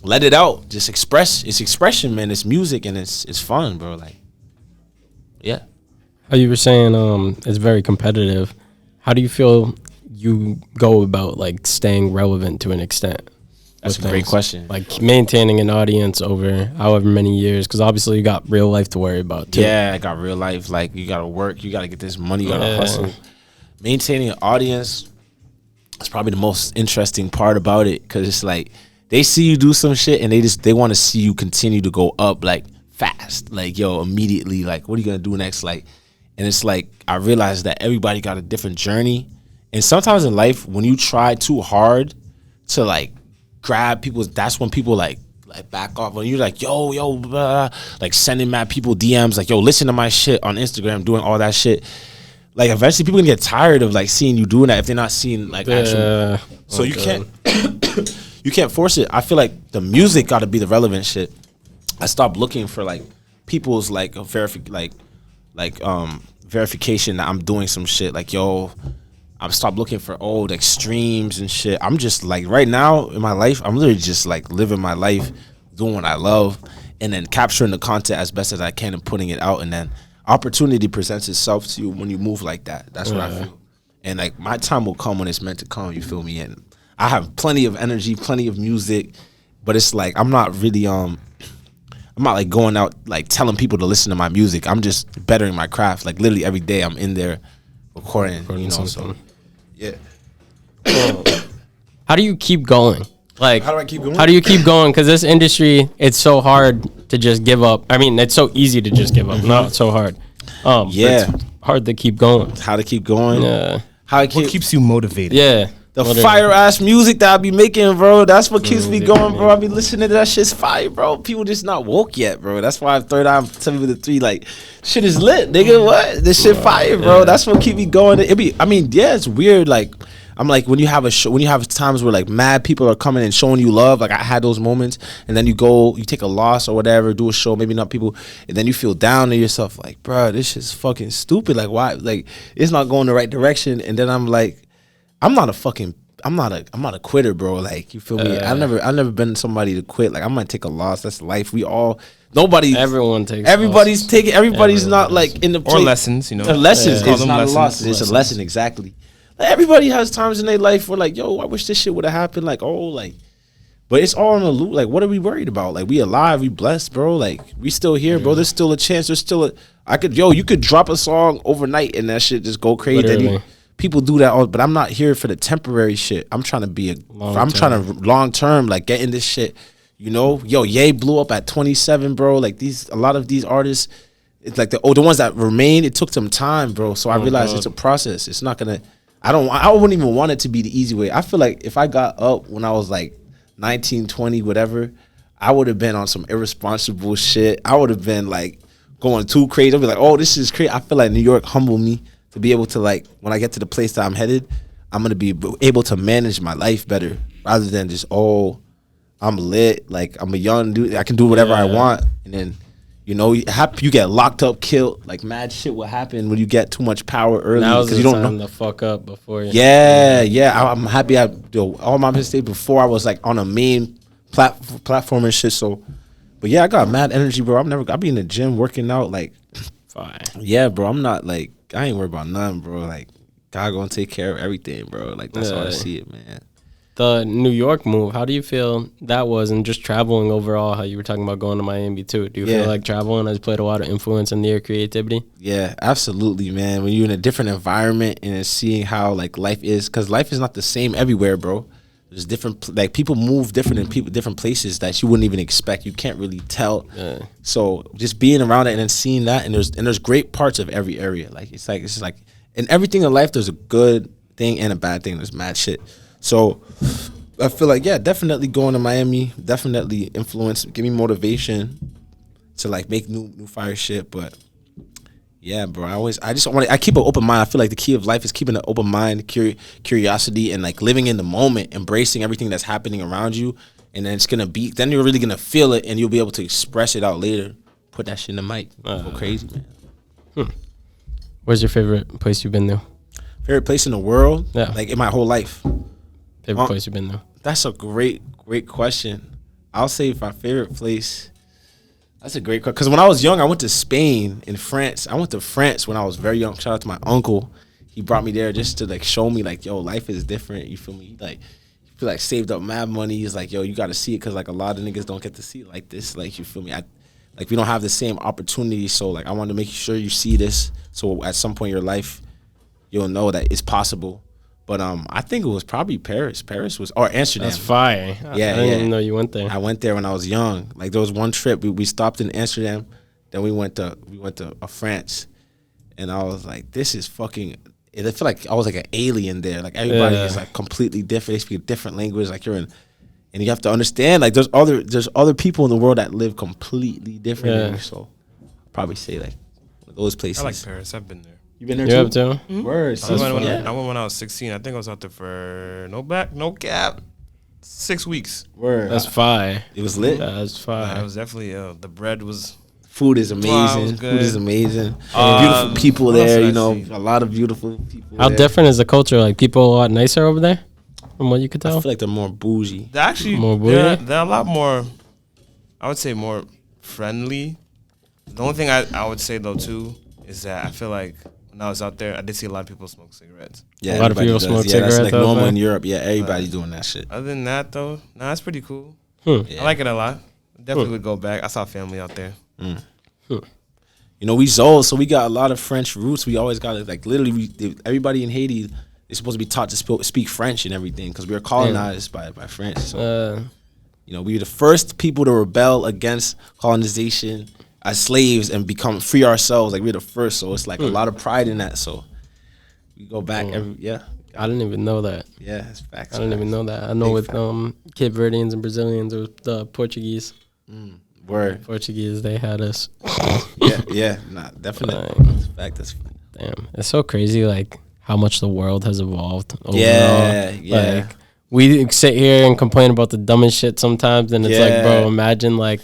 let it out. Just express. It's expression, man. It's music and it's fun, bro. Like yeah. How you were saying it's very competitive. How do you feel you go about like staying relevant to an extent? That's a great question. Like maintaining an audience over however many years, because obviously you got real life to worry about too. Yeah, I got real life. Like you gotta work, you gotta get this money, you gotta hustle. Maintaining an audience is probably the most interesting part about it, because it's like they see you do some shit and they want to see you continue to go up like fast, like yo immediately. Like what are you gonna do next? Like, and it's like I realized that everybody got a different journey, and sometimes in life when you try too hard to like grab people, that's when people like back off. When you're like yo blah, like sending mad people DMs like yo listen to my shit on Instagram, doing all that shit, like eventually people gonna get tired of like seeing you doing that if they're not seeing like actual. So you can't you can't force it. I feel like the music got to be the relevant shit. I stopped looking for like people's like verification that I'm doing some shit. Like yo, I've stopped looking for old extremes and shit. I'm just like right now in my life, I'm literally just like living my life, doing what I love, and then capturing the content as best as I can and putting it out. And then opportunity presents itself to you when you move like that. That's what I feel. And like my time will come when it's meant to come. You feel me? And I have plenty of energy, plenty of music, but it's like I'm not really I'm not like going out like telling people to listen to my music. I'm just bettering my craft. Like literally every day I'm in there recording you know. Something. So yeah. How do you keep going? Like, how do I keep going? How do you keep going? Because this industry, it's so hard to just give up. I mean, it's so easy to just give up. No, it's so hard. Yeah, it's hard to keep going. How to keep going? Yeah. What keeps you motivated? Yeah. The fire ass music that I be making, bro. That's what keeps me going, bro. I be listening to that shit's fire, bro. People just not woke yet, bro. That's why third eye tell me with the 3, like, shit is lit, nigga. What? This shit fire, bro. That's what keep me going. It's weird, like. I'm like when you have a show, when you have times where like mad people are coming and showing you love, like I had those moments, and then you take a loss or whatever, do a show, maybe not people, and then you feel down to yourself, like, bro, this shit's fucking stupid. Like why? Like it's not going the right direction. And then I'm like, I'm not a quitter, bro. Like you feel me? I've never been somebody to quit. Like I might take a loss. That's life. Everybody's not like in the place. Or lessons, you know. Lessons. Call It's them not lessons. a loss. It's a lesson, exactly. Like everybody has times in their life where like, yo, I wish this shit would have happened. Like, but it's all in a loop. Like, what are we worried about? Like, we alive, we blessed, bro. Like, we still here, bro. There's still a chance. There's still you could drop a song overnight and that shit just go crazy. People do that all, but I'm not here for the temporary shit. I'm trying to long term, like get in this shit. You know, yo, Ye blew up at 27, bro. Like a lot of these artists, it's like the ones that remain. It took some time, bro. So I realized it's a process. It's not gonna. I wouldn't even want it to be the easy way. I feel like if I got up when I was like 19, 20, whatever, I would have been on some irresponsible shit. I would have been like going too crazy. I'd be like, oh, this is crazy. I feel like New York humbled me to be able to like, when I get to the place that I'm headed, I'm going to be able to manage my life better rather than just, oh, I'm lit. Like I'm a young dude. I can do whatever I want. And then, you know, you get locked up, killed. Like mad shit will happen when you get too much power early because you don't know the fuck up before. I'm happy I do all my mistakes before I was like on a main platform and shit. So, but yeah, I got mad energy, bro. I be in the gym working out, like, fine. Yeah, bro. I'm not like I ain't worried about nothing, bro. Like God gonna take care of everything, bro. Like that's how I see it, man. The New York move, how do you feel that was, and just traveling overall, how you were talking about going to Miami too? Do you feel like traveling has played a lot of influence in your creativity? Yeah, absolutely, man. When you're in a different environment and seeing how like life is, because life is not the same everywhere, bro. There's different, like people move different in different places that you wouldn't even expect. You can't really tell. Yeah. So just being around it and then seeing that, and there's great parts of every area. Like it's just like in everything in life, there's a good thing and a bad thing. There's mad shit. So I feel like, yeah, definitely going to Miami, definitely influence, give me motivation to like make new fire shit. But yeah, bro, I keep an open mind. I feel like the key of life is keeping an open mind, curiosity, and like living in the moment, embracing everything that's happening around you. And then then you're really gonna feel it, and you'll be able to express it out later. Put that shit in the mic. Go crazy, man. Where's your favorite place you've been to? Favorite place in the world? Yeah. Like in my whole life. Favorite place you've been to? That's a great question. I'll say my favorite place. That's a great question. Because when I was young, I went to Spain and France. I went to France when I was very young. Shout out to my uncle. He brought me there just to like show me like, yo, life is different. You feel me? Like, you feel like saved up mad money. He's like, yo, you got to see it because like a lot of niggas don't get to see it like this. Like, you feel me? Like, we don't have the same opportunity. So like, I wanted to make sure you see this. So at some point in your life, you'll know that it's possible. But I think it was probably Paris. Or Amsterdam. That's fire. Yeah, I didn't even know you went there. I went there when I was young. Like there was one trip we stopped in Amsterdam, then we went to France, and I was like, this is fucking. I feel like I was like an alien there. Like everybody is like completely different. They speak a different language. Like you're in, and you have to understand like there's other people in the world that live completely different. So I'll probably say like those places. I like Paris. I've been there. You been there too? Mm-hmm. Word. I went when I was 16. I think I was out there for no cap, 6 weeks. Word. That's fire. It was lit. That's fire. It was definitely the bread was. Food is amazing. Food is amazing. Beautiful people there. A lot of beautiful people. How different is the culture? Like people a lot nicer over there, from what you could tell. I feel like they're more bougie. They're actually more bougie. They're a lot more. I would say more friendly. The only thing I would say though too is that I feel like when I was out there, I did see a lot of people smoke cigarettes. Yeah, a lot of people smoke cigarettes. That's like normal in Europe. Yeah, everybody's doing that shit. Other than that though, it's pretty cool. I like it a lot. Definitely would go back. I saw family out there. We Zoles, so we got a lot of French roots. We always got like literally everybody in Haiti is supposed to be taught to speak French and everything because we were colonized by French. So we were the first people to rebel against colonization as slaves and become free ourselves. Like we're the first, so it's like a lot of pride in that. So we go back I didn't even know that. Yeah, it's facts. I didn't even know that. I know with Cape Verdeans and Brazilians or the Portuguese. Word. Portuguese, they had us. Definitely. That's fact. Damn, it's so crazy, like how much the world has evolved. Overall. Yeah. Like we sit here and complain about the dumbest shit sometimes, and it's like, bro, imagine like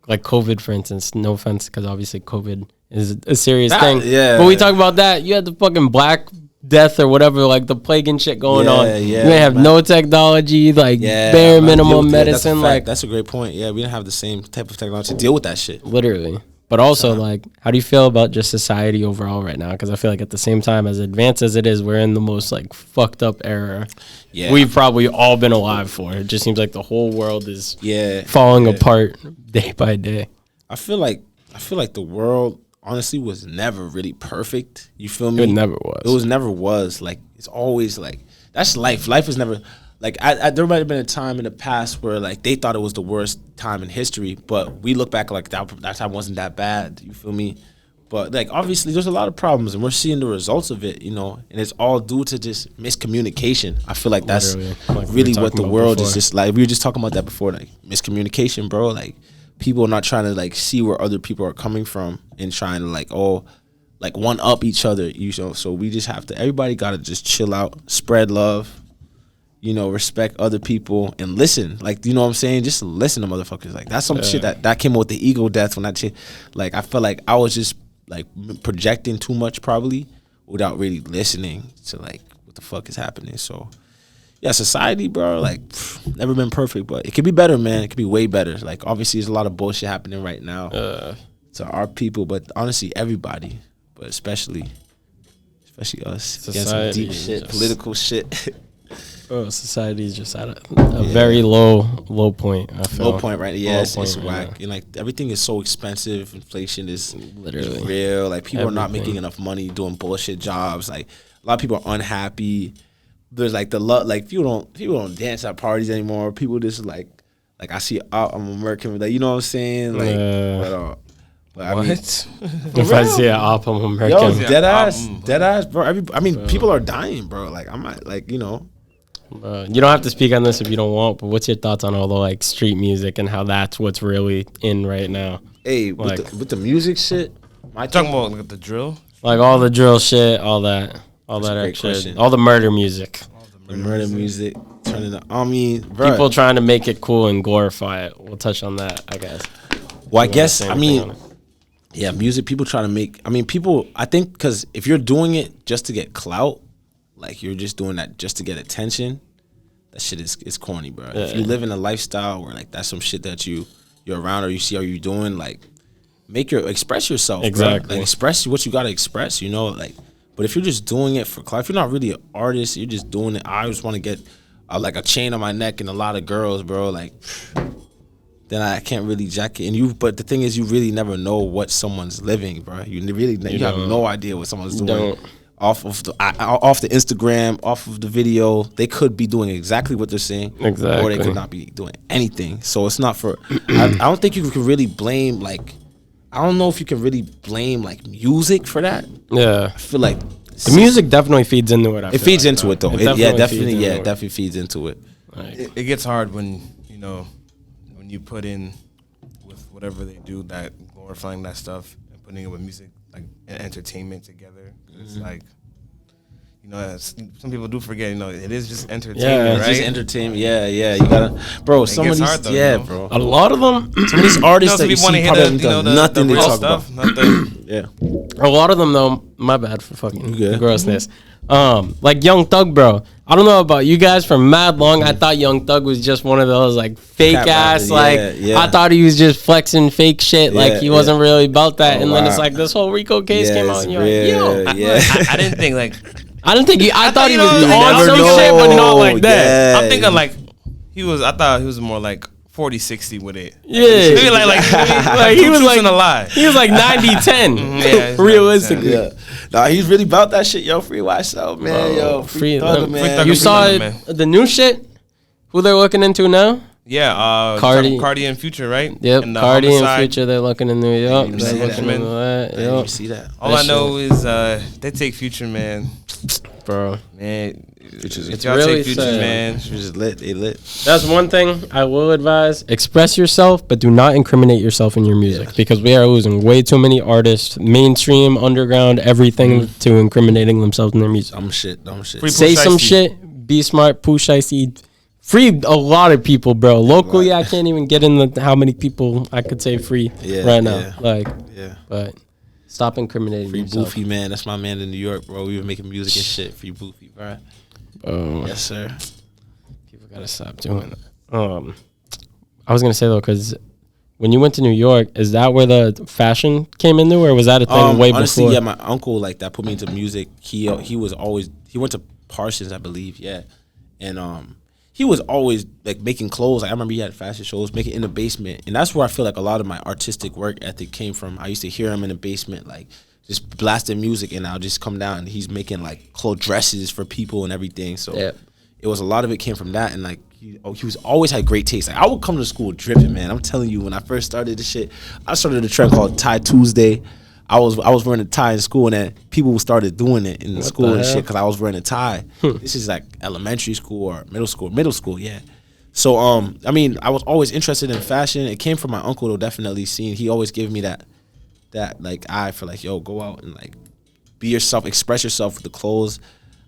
COVID, for instance. No offense, because obviously COVID is a serious thing. Yeah. But we talk about that. You had the fucking Black Death or whatever, like the plague and shit going on. You didn't have no technology, like bare minimum medicine. That's a great point. Yeah, we didn't have the same type of technology to deal with that shit. Literally. But also, like, how do you feel about just society overall right now? Because I feel like at the same time, as advanced as it is, we're in the most like fucked up era we've probably all been alive for. It just seems like the whole world is falling apart day by day. I feel like the world honestly was never really perfect. You feel me? It never was. Like it's always like that's life. Life is never like there might have been a time in the past where like they thought it was the worst time in history, but we look back like that time wasn't that bad. You feel me? But like obviously there's a lot of problems and we're seeing the results of it, and it's all due to just miscommunication. I feel like that's really what the world is just like. We were just talking about that before, like miscommunication, bro. Like people are not trying to like see where other people are coming from and trying to like one up each other, so we just have to, everybody gotta just chill out, spread love, respect other people and listen. Like, you know what I'm saying? Just listen to motherfuckers. Like that's some shit that came with the ego death when I felt like I was just like projecting too much probably without really listening to like what the fuck is happening. So yeah, society, bro, like never been perfect, but it could be better, man. It could be way better. Like obviously there's a lot of bullshit happening right now to our people, but honestly everybody, but especially us. Getting some deep shit, political shit. Bro, society is just at a very low point. I feel. Low point, right? Yeah, it's whack. And like everything is so expensive. Inflation is literally real. Like people are not making enough money doing bullshit jobs. Like a lot of people are unhappy. There's like people don't dance at parties anymore. People just like I see I'm American, like, you know what I'm saying? Like but I mean, if I see an op, I'm American. Yo, dead ass, bro. People are dying, bro. Like I'm not like, you don't have to speak on this if you don't want, but what's your thoughts on all the like street music and how that's what's really in right now? Hey, with the music shit, talking about like the drill, like all the drill shit, all that extra, all the murder music, the murder music, turning bro, people trying to make it cool and glorify it. We'll touch on that, I guess. Well, yeah, music. People trying to make. I think because if you're doing it just to get clout. Like you're just doing that just to get attention, that shit is corny, bro. Yeah. If you live in a lifestyle where like that's some shit that you're around or you see how you're doing, like express yourself, exactly. Bro. Like express what you gotta express, like. But if you're just doing it for clout, if you're not really an artist, you're just doing it. I just want to get like a chain on my neck and a lot of girls, bro. Like then I can't really jack it. But the thing is, you really never know what someone's living, bro. You have no idea what someone's doing. Off of the Instagram, off of the video, they could be doing exactly what they're saying, or they could not be doing anything. So it's not for. I don't think you can really blame like. I don't know if you can really blame like music for that. Yeah, I feel like the music definitely feeds into it. It feeds into it though. It definitely feeds into it. It gets hard when you put in with whatever they do, that glorifying that stuff and putting it with music. like an entertainment together. It's like, you know, some people do forget, you know, it is just entertainment, right? It's just entertainment. Yeah, you gotta, bro. Some of these, hard, though, bro. A lot of them, Some of these artists that you see probably nothing the they real talk stuff, about. Yeah. a lot of them though. My bad for fucking grossness. Like Young Thug, bro. I don't know about you guys. For mad long, I thought Young Thug was just one of those like fake ass. I thought he was just flexing fake shit. Like he wasn't really about that. And then it's like this whole Rico case came out, and you're like, yo, I didn't think like. I thought he was on some shit, but not like that. I'm thinking like I thought he was more like 40-60 with it. Yeah. Maybe like he was like a lie. He was like 90-10. Realistically. Yeah. Nah, he's really about that shit, yo. Free YSL, man. Yo, free Thugger, man. You saw the new shit? Who they're looking into now? Yeah, Cardi and Future, right? Yep, and Cardi and Future, they're looking in New York. They're looking into that. I didn't even see that. All I know is they take Future, man. Bro. Man, it's really Future, man. Future's lit. They lit. That's one thing I will advise. Express yourself, but do not incriminate yourself in your music because we are losing way too many artists, mainstream, underground, everything to incriminating themselves in their music. Dumb shit. Say some shit. Be smart. Push IC. Free a lot of people, bro. Locally, I can't even get in how many people I could say free right now. But stop incriminating Free yourself. Boofy, man. That's my man in New York, bro. We were making music and shit. Free Boofy, bro. Yes, sir. People gotta stop doing that. I was gonna say though, because when you went to New York, is that where the fashion came into, or was that a thing way honestly, before? Yeah, my uncle like that put me into music. He went to Parsons, I believe, and he was always like making clothes. Like I remember he had fashion shows, making in the basement, and that's where I feel like a lot of my artistic work ethic came from. I used to hear him in the basement, like just blasting music, and I'll just come down and he's making like clothes dresses for people and everything. So it was a lot of it came from that, and like he was always had great taste. Like I would come to school dripping, man. I'm telling you, when I first started this shit, I started a trend called Tie Tuesday. I was wearing a tie in school, and then people started doing it in school and shit because I was wearing a tie. This is like elementary school or middle school, yeah. So I mean, I was always interested in fashion. It came from my uncle, though, definitely. He always gave me that like eye for like, yo, go out and like be yourself, express yourself with the clothes,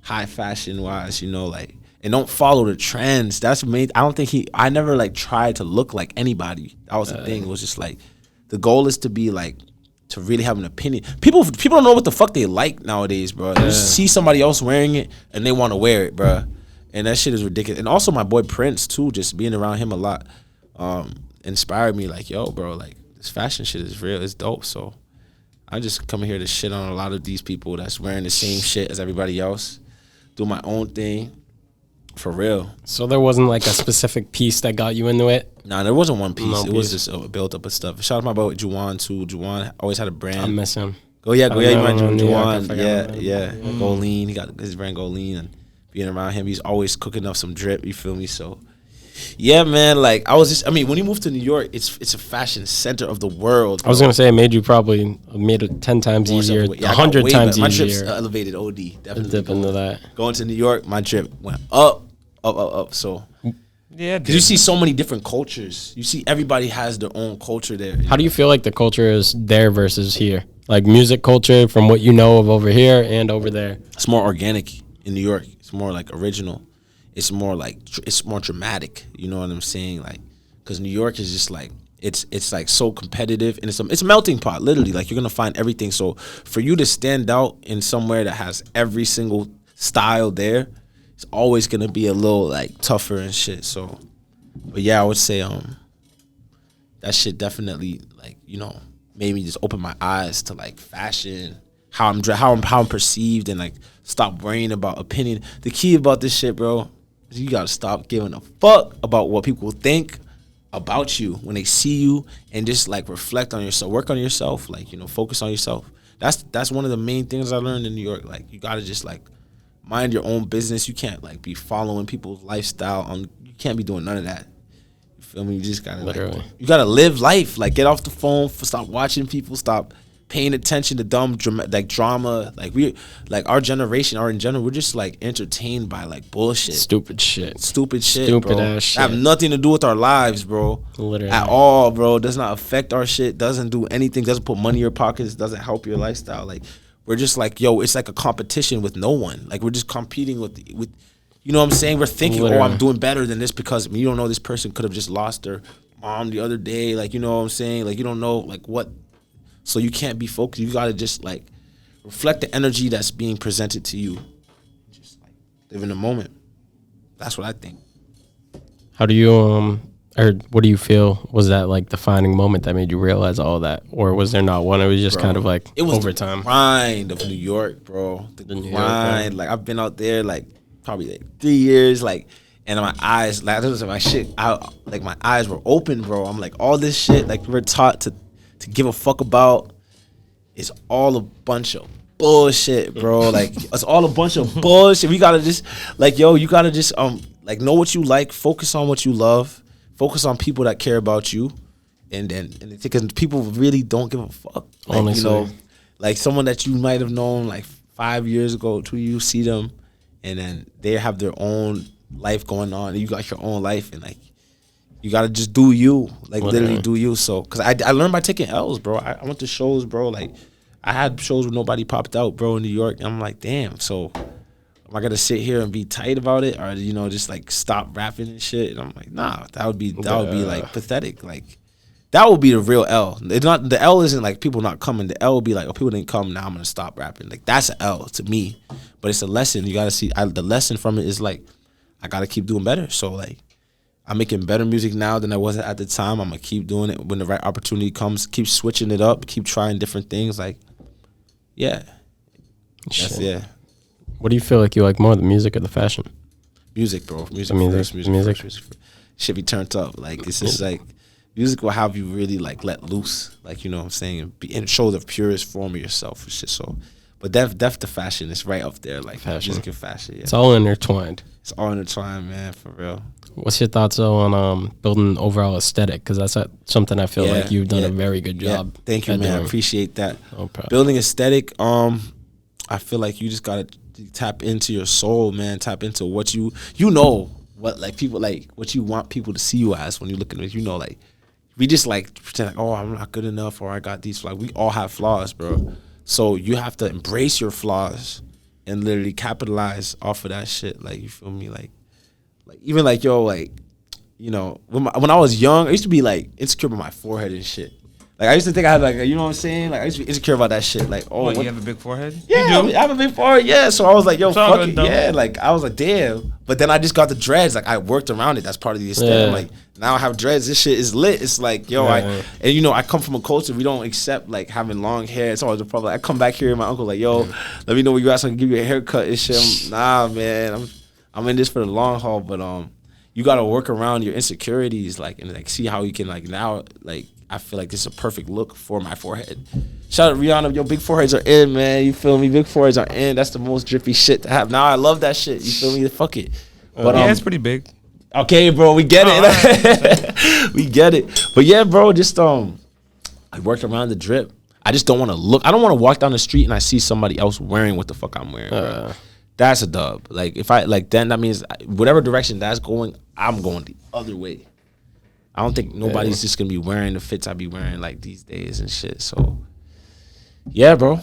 high fashion wise, you know, like, and don't follow the trends. That's made. I never like tried to look like anybody. That was the thing. It was just like the goal is to be like, to really have an opinion. People don't know what the fuck they like nowadays, bro. They just see somebody else wearing it and they want to wear it, bro. And that shit is ridiculous. And also my boy Prince too, just being around him a lot, inspired me. Like, yo, bro, like this fashion shit is real. It's dope. So I just come here to shit on a lot of these people that's wearing the same shit as everybody else. Do my own thing. For real. So there wasn't like a specific piece that got you into it? Nah, there wasn't one piece. It was just a build up of stuff. Shout out to my boy Juwan too. Juwan always had a brand. I miss him. You mind Juwan. Yeah. Goleen. He got his brand Goleen, and being around him, he's always cooking up some drip. You feel me? So yeah, man. Like when you move to New York, it's a fashion center of the world, bro. I was gonna say it made it 10 times easier, 100 times easier. My trip's elevated OD. Definitely dip into that. Going to New York, my trip went up. So yeah, because you see so many different cultures. You see everybody has their own culture there. How do you feel like the culture is there versus here? Like music culture from what you know of over here and over there? It's more organic in New York. It's more like original. It's more dramatic. You know what I'm saying? Like, because New York is just like it's like so competitive, and it's a melting pot. Literally, like you're gonna find everything. So for you to stand out in somewhere that has every single style there, it's always gonna be a little like tougher and shit. So, but yeah, I would say that shit definitely like, you know, made me just open my eyes to like fashion, how I'm perceived, and like stop worrying about opinion. The key about this shit, bro, is you gotta stop giving a fuck about what people think about you when they see you, and just like reflect on yourself, work on yourself, like, you know, focus on yourself. That's one of the main things I learned in New York. Like, you gotta just like mind your own business. You can't like be following people's lifestyle. You can't be doing none of that. You feel me? You just gotta you gotta live life. Like, get off the phone. Stop watching people. Stop paying attention to dumb drama. Like our generation, or in general, we're just like entertained by like bullshit, stupid shit, bro. ass shit. Have nothing to do with our lives, bro. Literally at all, bro. Does not affect our shit. Doesn't do anything. Doesn't put money in your pockets. Doesn't help your lifestyle. Like we're just like, yo, it's like a competition with no one. Like we're just competing with. You know what I'm saying? We're thinking, literally, I'm doing better than this because you don't know this person could have just lost their mom the other day. Like, you know what I'm saying? Like, you don't know, like, what. So you can't be focused. You got to just, like, reflect the energy that's being presented to you. Just, like, live in the moment. That's what I think. How do you, or what do you feel was that, like, defining moment that made you realize all that? Or was there not one? It was just kind of, like, it was over time. The grind of New York, bro. The grind. Like, I've been out there, like, probably like 3 years, like, and my eyes, like, my shit, like my eyes were open, bro. I'm like, all this shit, like we're taught to give a fuck about, is all a bunch of bullshit, bro. Like it's all a bunch of bullshit. We gotta just, like, yo, you gotta just like know what you like, focus on what you love, focus on people that care about you, and because people really don't give a fuck. Like, honestly, you know, like someone that you might have known like 5 years ago, you see them. And then they have their own life going on, and you got your own life, and like you gotta just do you, like literally do you. So, cause I learned by taking L's, bro. I went to shows, bro. Like I had shows where nobody popped out, bro, in New York. And I'm like, damn. So am I gonna sit here and be tight about it, or you know, just like stop rapping and shit? And I'm like, nah. That would be like pathetic. Like that would be the real L. It's not, the L isn't like people not coming. The L would be like, oh, people didn't come, now I'm gonna stop rapping. Like that's an L to me. But it's a lesson. You gotta see. The lesson from it is like, I gotta keep doing better. So like, I'm making better music now than I was at the time. I'm gonna keep doing it when the right opportunity comes. Keep switching it up. Keep trying different things. Like, yeah, that's, yeah. What do you feel like you like more, the music or the fashion? Music, bro. Music. Should be turned up. Like it's just like, music will have you really like let loose. Like, you know what I'm saying, and show the purest form of yourself and shit. So. But def the fashion is right up there, like fashion. Music and fashion. Yeah. It's all intertwined. It's all intertwined, man, for real. What's your thoughts though on building overall aesthetic? Because that's something I feel like you've done a very good job. Yeah. Thank you, man. I appreciate that. No problem. Building aesthetic, I feel like you just gotta tap into your soul, man. Tap into what you know, what like people like, what you want people to see you as when you look at it. You know, like we just like pretend like, oh, I'm not good enough, or I got these flaws. We all have flaws, bro. So you have to embrace your flaws and literally capitalize off of that shit. Like, you feel me? Like even like, yo, like, you know, when I was young, I used to be like insecure about my forehead and shit. Like I used to think I had like, you know what I'm saying? Like I used to be insecure about that shit. Like, oh, you have a big forehead? Yeah, I have a big forehead. Yeah, so I was like, yo, fuck it. Yeah, like I was like, damn. But then I just got the dreads. Like I worked around it. That's part of the aesthetic. Like now I have dreads. This shit is lit. It's like, yo, and you know, I come from a culture we don't accept like having long hair. It's always a problem. I come back here and my uncle like, yo, let me know where you at so I can give you a haircut and shit. Nah, man, I'm in this for the long haul. But you gotta work around your insecurities, like, and like see how you can like now like. I feel like this is a perfect look for my forehead. Shout out Rihanna, yo, big foreheads are in, man. You feel me? Big foreheads are in. That's the most drippy shit to have. Now I love that shit. You feel me? Fuck it. But yeah, it's pretty big. Okay, bro, we get it. Right. We get it. But yeah, bro, just I worked around the drip. I just don't want to look. I don't want to walk down the street and I see somebody else wearing what the fuck I'm wearing, bro. That's a dub. Like if I like, then that means whatever direction that's going, I'm going the other way. I don't think nobody's just gonna be wearing the fits I be wearing like these days and shit. So, yeah, bro.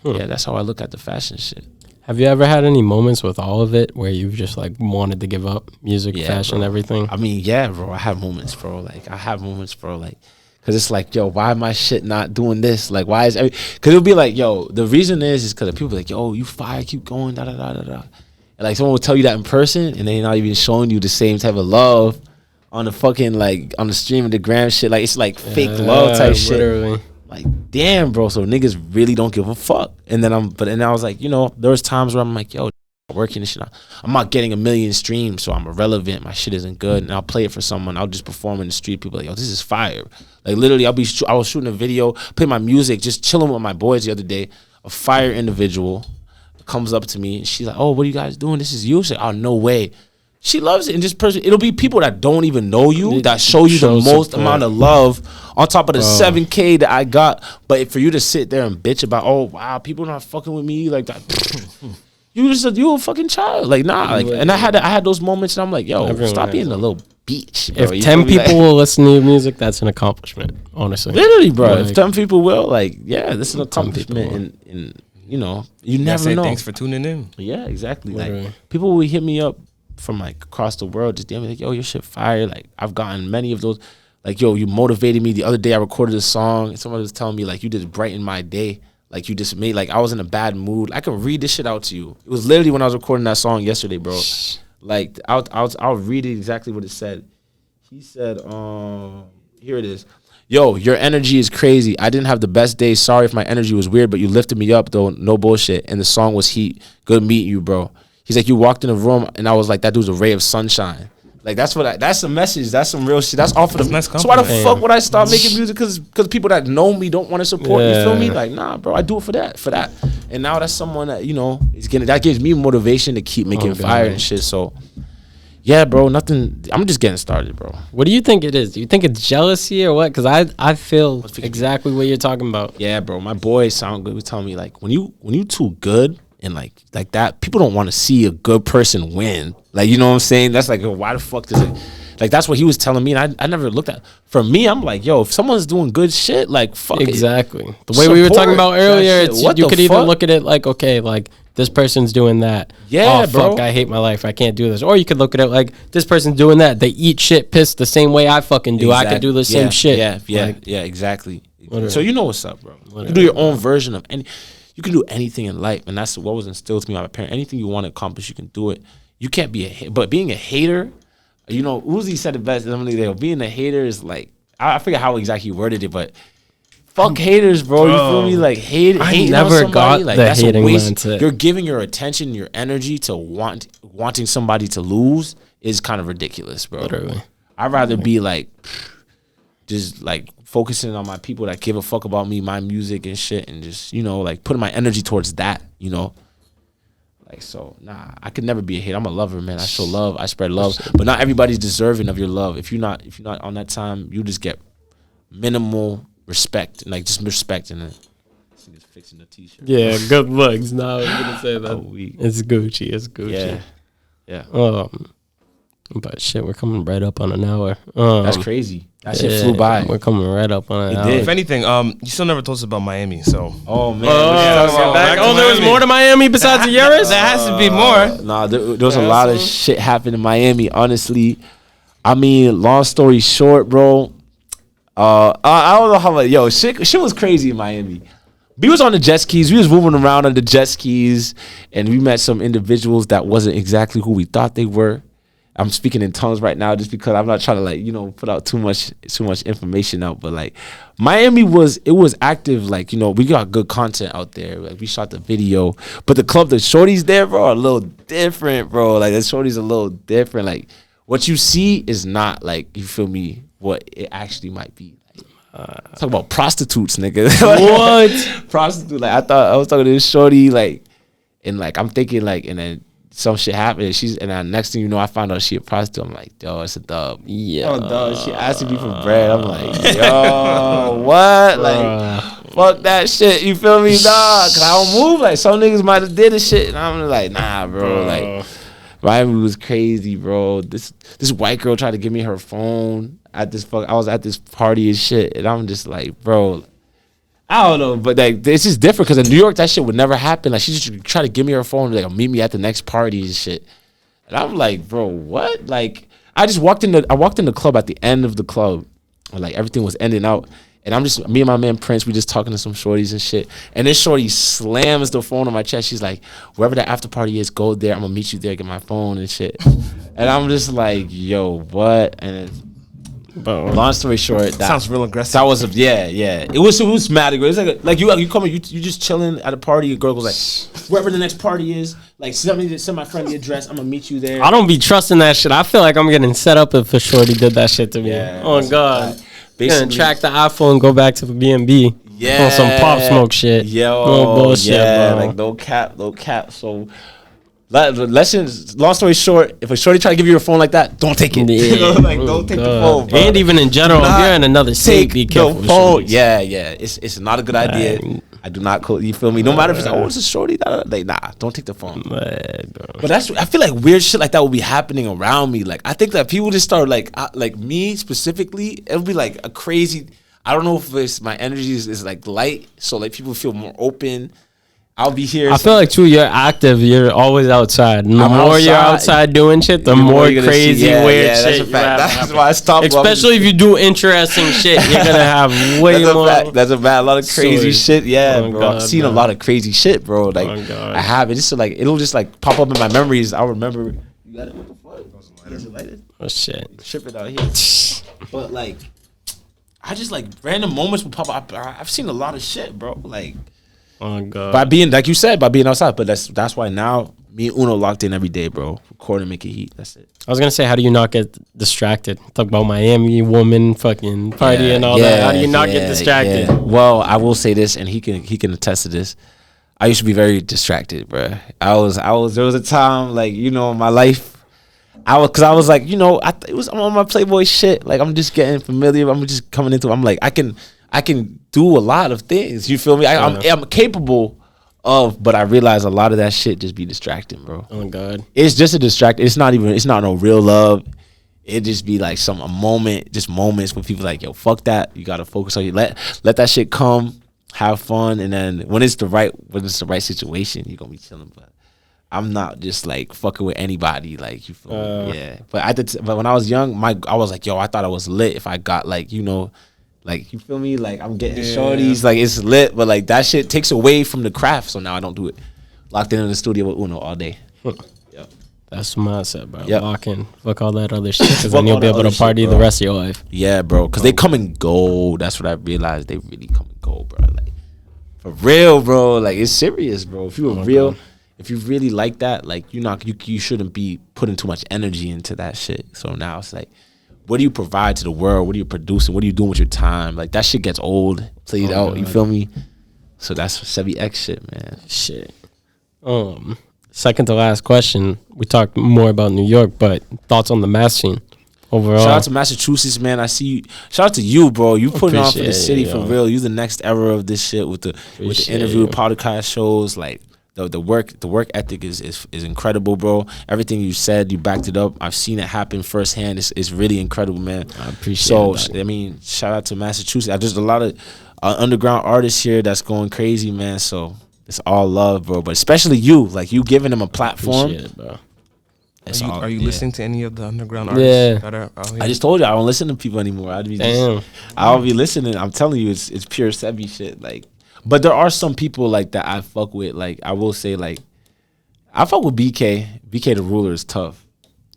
Yeah, that's how I look at the fashion shit. Have you ever had any moments with all of it where you've just like wanted to give up music, fashion, bro. Everything? I mean, yeah, bro. I have moments, bro. Like, cause it's like, yo, why my shit not doing this? Like, why is cause it'll be like, yo, the reason is cause people be like, yo, you fire, keep going, da da da da da. And like someone will tell you that in person, and they're not even showing you the same type of love on the fucking like on the stream of the gram shit. Like it's like fake love type literally. Shit. Like damn, bro. So niggas really don't give a fuck. And then I was like, you know, there was times where I'm like, yo, working and shit. I'm not getting 1 million streams, so I'm irrelevant. My shit isn't good, and I'll play it for someone. I'll just perform in the street. People are like, yo, this is fire. Like literally, I was shooting a video, play my music, just chilling with my boys the other day. A fire individual comes up to me and she's like, oh, what are you guys doing? This is you. She's like, oh, no way. she loves it. And just it'll be people that don't even know you that show you the most amount of love on top of the 7K that I got. But for you to sit there and bitch about, oh wow, people not fucking with me like that. You a fucking child. Like, nah. Like, and I had those moments and I'm like, yo, stop being a little bitch, bro. If 10 people will listen to your music, that's an accomplishment, honestly. Literally, bro. Like, if 10 people will, like, yeah, this is an accomplishment. And you know, you never know. Thanks for tuning in. Yeah, exactly. Literally. Like, people will hit me up from like across the world, just DM me like, yo, your shit fire. Like, I've gotten many of those. Like, yo, you motivated me. The other day I recorded a song and someone was telling me like, you just brightened my day. Like, you just made, like, I was in a bad mood. I can read this shit out to you. It was literally when I was recording that song yesterday, bro. Like, I'll read it exactly what it said. He said, here it is. Yo, your energy is crazy. I didn't have the best day. Sorry if my energy was weird, but you lifted me up, though. No bullshit. And the song was heat. Good meeting you, bro. He's like, you walked in the room, and I was like, that dude's a ray of sunshine. Like, that's a message. That's some real shit. That's off of the nice. So why the fuck would I start making music? Because people that know me don't want to support me. You feel me? Like, nah, bro, I do it for that. And now that's someone that, you know, that gives me motivation to keep making fire and shit. So, yeah, bro, nothing. I'm just getting started, bro. What do you think it is? Do you think it's jealousy or what? Because I feel exactly what you're talking about. Yeah, bro. My boy Sound Good was telling me, like, when you too good and like that, people don't want to see a good person win. Like, you know what I'm saying? That's like, why the fuck does it? Like, that's what he was telling me, and I never looked at. For me, I'm like, yo, if someone's doing good shit, like, fuck exactly. It. The way we were talking about earlier, you could either look at it like, okay, like, this person's doing that. Yeah, bro. Fuck, I hate my life. I can't do this. Or you could look at it like, this person's doing that. They eat shit, piss the same way I fucking do. Exactly. I could do the same shit. Yeah, exactly. Whatever. So you know what's up, bro. Whatever. You do your own version of any. You can do anything in life, and that's what was instilled to me by my parents. Anything you want to accomplish, you can do it. You can't be but being a hater, you know, Uzi said it best. Being a hater is like, I forget how exactly he worded it, but fuck haters, bro. You feel me? Like, I never got like, the that's hating a waste. mindset. You're giving your attention, your energy to wanting somebody to lose is kind of ridiculous, bro. Literally. I'd rather be like, just like focusing on my people that give a fuck about me, my music and shit, and just, you know, like putting my energy towards that, you know. Like, so, nah, I could never be a hater. I'm a lover, man. I show love. I spread love. But not everybody's deserving of your love. If you're not on that time, you just get minimal respect. Like, just respect and then just fixing the t-shirt. Yeah, good looks. No, I was gonna say that. It's Gucci. It's Gucci. Yeah. But shit, we're coming right up on an hour. That's crazy. That shit flew by. We're coming right up on an hour. If anything, you still never told us about Miami, so. Oh, man. There was more to Miami besides the Yaris? There has to be more. Nah, there was a lot of shit happening in Miami, honestly. I mean, long story short, bro. I don't know how much. Yo, shit was crazy in Miami. We was on the jet skis. We was moving around on the jet skis, and we met some individuals that wasn't exactly who we thought they were. I'm speaking in tongues right now just because I'm not trying to, like, you know, put out too much information out. But like, Miami was active. Like, you know, we got good content out there. Like, we shot the video, but the shorties there, bro, are a little different, bro. Like, the shorties a little different. Like, what you see is not, like, you feel me, what it actually might be. Talk about prostitutes, nigga. What? Prostitute. Like, I was talking to this shorty, like, and like, I'm thinking, like, and then some shit happened, and then next thing you know, I found out she a prostitute. I'm like, yo, it's a dub. Yeah. Oh, dub. She asking me for bread. I'm like, yo, what? Like, fuck that shit. You feel me? Nah, cause I don't move. Like, some niggas might have did this shit, and I'm like, nah, bro. Like, Miami was crazy, bro. This white girl tried to give me her phone at this I was at this party and shit, and I'm just like, bro, I don't know, but like, it's just different because in New York that shit would never happen. Like, she just tried to give me her phone, like, meet me at the next party and shit, and I'm like, bro, what? Like, I walked in the club at the end of the club, and like, everything was ending out, and I'm just, me and my man Prince, we just talking to some shorties and shit, and this shorty slams the phone on my chest. She's like, wherever the after party is, go there. I'm gonna meet you there, get my phone and shit, and I'm just like, yo, what? And long story short, that sounds real aggressive. That was it was mad aggressive. It's like you just chilling at a party. A girl goes like, wherever the next party is, like, send my friend the address. I'm gonna meet you there. I don't be trusting that shit. I feel like I'm getting set up if a shorty did that shit to me. Yeah, oh God, basically track the iPhone, and go back to the B&B. Yeah, on some Pop Smoke shit. Yo, no bullshit, yeah, bro. like no cap. So Lessons. Long story short, if a shorty try to give you a phone like that, don't take it. Yeah. Like don't take the phone, bro. And even in general, if you're in another state, be careful. The phone. Yeah. It's not a good idea. I do not call. You feel me? No matter if it's it's a shorty. Like nah, don't take the phone. But I feel like weird shit like that will be happening around me. Like I think that people just start like me specifically. It'll be like a crazy. I don't know if it's my energy is like light, so like people feel more open. I'll be here. I feel like too. You're active. You're always outside. And the more you're outside doing shit, the more crazy, weird shit. That's why I stopped. Especially if you do interesting shit, you're gonna have way more. That's a lot of crazy shit. Yeah, bro. God, I've seen a lot of crazy shit, bro. Like I have it. Just so, like it'll just like pop up in my memories. I'll remember. You got it? What the fuck? Oh shit! Ship it out here. But like, I just like random moments will pop up. I've seen a lot of shit, bro. Like. Oh God! By being like you said, by being outside, but that's why now me and Uno locked in every day, bro. Record and make it heat. That's it. I was gonna say, how do you not get distracted? Talk about Miami woman fucking party and all that. How do you not get distracted? Yeah. Well, I will say this, and he can attest to this. I used to be very distracted, bro. I was. There was a time, like in my life, I was like, I'm on my Playboy shit. Like I'm just getting familiar. I'm just coming into. I'm like, I can do a lot of things. You feel me? I'm capable of, but I realize a lot of that shit just be distracting, bro. Oh God, it's just a distract. It's not no real love. It just be like a moment, just moments when people like, yo, fuck that. You gotta focus on you. Let that shit come, have fun, and then when it's the right situation, you're gonna be chilling. But I'm not just like fucking with anybody, like you feel me? Yeah. But when I was young, I was like, yo, I thought I was lit if I got like like you feel me? Like I'm getting shorties, like it's lit, but like that shit takes away from the craft. So now I don't do it. Locked in the studio with Uno all day. Yep. That's what I said, bro. Yep. Lock in. Fuck all that other shit, because then you'll be able to party the rest of your life. Yeah, bro. Because they come and go. That's what I realized. They really come and go, bro. Like for real, bro. Like it's serious, bro. If you were real, if you really like that, like you shouldn't be putting too much energy into that shit. So now it's like, what do you provide to the world? What are you producing? What are you doing with your time? Like that shit gets old, played out. You feel me? So that's Sebby X shit, man. Shit. Second to last question. We talked more about New York, but thoughts on the mass scene overall? Shout out to Massachusetts, man. I see you. Shout out to you, bro. You putting on for the city for real. You the next era of this shit with the interview, podcast shows, like. The work ethic is incredible, bro. Everything you said, you backed it up. I've seen it happen firsthand. It's really incredible, man. I appreciate that. I mean, shout out to Massachusetts. There's a lot of underground artists here that's going crazy, man. So it's all love, bro. But especially you, like you giving them a platform. Appreciate it, bro. Are you listening to any of the underground artists that are out here? I just told you I don't listen to people anymore. I'll be listening. I'm telling you, it's pure Sebby shit, like. But there are some people like that I fuck with. Like I will say, like I fuck with BK. BK the Ruler is tough.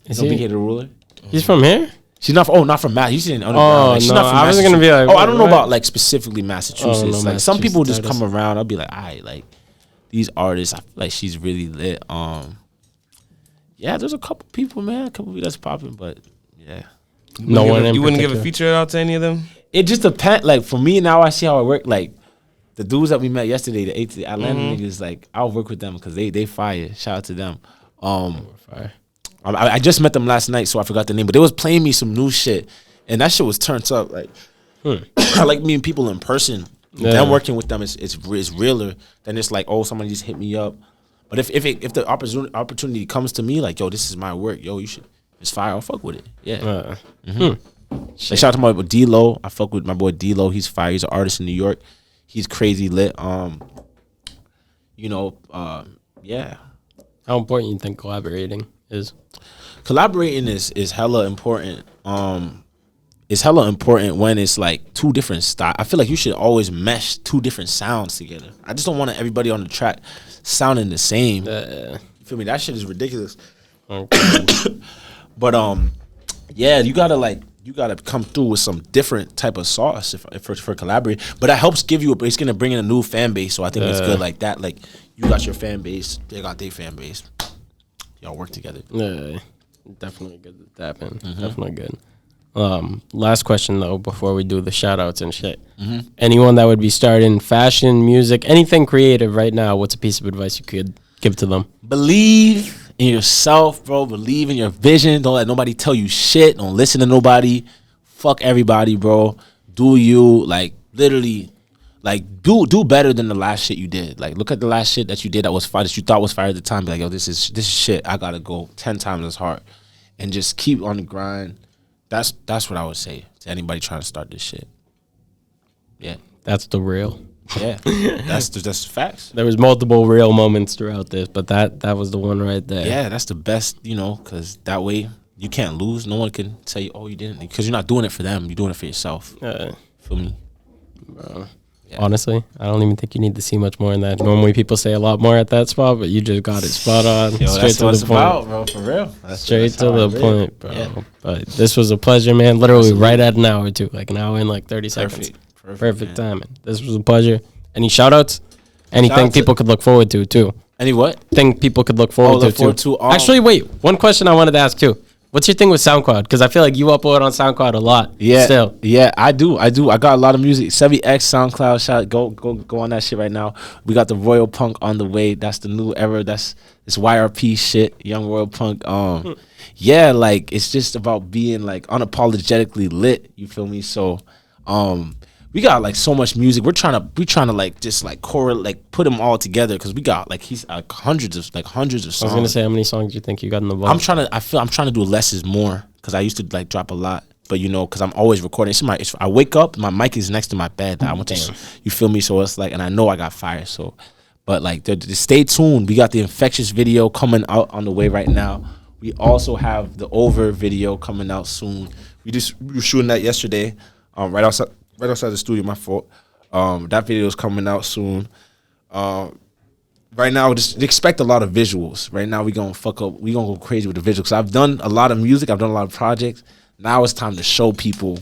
BK the Ruler? He's from here? She's not from Mass. She's in underground. Oh, she's not from I was gonna be like, I don't know about like specifically Massachusetts. Like some people just come around. I'll be like, alright, like these artists, I feel like she's really lit. Yeah, there's a couple people, man. A couple people that's popping, but yeah. You wouldn't give a feature out to any of them? It just depends. Like for me now, I see how it work. Like. The dudes that we met yesterday, the Atlanta niggas, like I'll work with them because they fire. Shout out to them. I just met them last night, so I forgot the name, but they was playing me some new shit, and that shit was turned up. Like I like meeting people in person. Yeah. Them working with them is realer than it's like, oh, somebody just hit me up. But if the opportunity comes to me, like, yo, this is my work, yo, you should, it's fire. I'll fuck with it. Yeah. Like, shout out to my boy D-Lo. I fuck with my boy D-Lo. He's fire. He's an artist in New York. He's crazy lit. Yeah. How important you think collaborating is? Collaborating is hella important. It's hella important when it's like two different styles. I feel like you should always mesh two different sounds together. I just don't want everybody on the track sounding the same. You feel me? That shit is ridiculous. Okay. But yeah, you gotta come through with some different type of sauce for collaborating. But that helps give you it's gonna bring in a new fan base. So I think it's good like that. Like you got your fan base, they got their fan base. Y'all work together. Yeah, definitely good that happen. Definitely good. Last question though, before we do the shout outs and shit. Anyone that would be starting fashion, music, anything creative right now, what's a piece of advice you could give to them? Believe in yourself, bro. Believe in your vision. Don't let nobody tell you shit. Don't listen to nobody. Fuck everybody, bro. Do you, like, literally, like, do better than the last shit you did. Like, look at the last shit that you did that was fire, that you thought was fire at the time. Be like, yo, this is shit. I gotta go 10 times as hard. And just keep on the grind. That's what I would say to anybody trying to start this shit. Yeah. That's the real. Yeah. That's facts. There was multiple real moments throughout this, but that was the one right there. Yeah, that's the best, you know, because that way you can't lose. No one can tell you, oh, you didn't. Because you're not doing it for them. You're doing it for yourself. Feel me? Yeah. Honestly, I don't even think you need to see much more than that. Normally people say a lot more at that spot, but you just got it spot on. Yo, straight to the point. About, bro, for real. Straight to the point, bro. Yeah. But this was a pleasure, man. Literally right at an hour too. Like an hour and like 30 seconds. Perfect timing. This was a pleasure. Any shout outs? Anything people could look forward to too? Any what? Thing people could look forward to. Actually, wait. One question I wanted to ask too. What's your thing with SoundCloud? Because I feel like you upload on SoundCloud a lot. Yeah, still. Yeah, I do. I got a lot of music. Sebby X SoundCloud. Shout, go on that shit right now. We got the Royal Punk on the way. That's the new era. That's this YRP shit. Young Royal Punk. Yeah, like it's just about being like unapologetically lit. You feel me? So, we got like so much music. We're trying to like just like correlate, like put them all together because we got like he's like hundreds of songs. I was gonna say, how many songs do you think you got in the vault? I'm trying to do less is more because I used to like drop a lot, but you know, because I'm always recording. I wake up, my mic is next to my bed. I want to, you feel me? So it's like, and I know I got fire. So, but like, stay tuned. We got the Infectious video coming out on the way right now. We also have the Over video coming out soon. We were shooting that yesterday, right outside the studio. My fault. That video is coming out soon. Right now, just expect a lot of visuals. Right now, we gonna go crazy with the visuals. I've done a lot of music. I've done a lot of projects. Now it's time to show people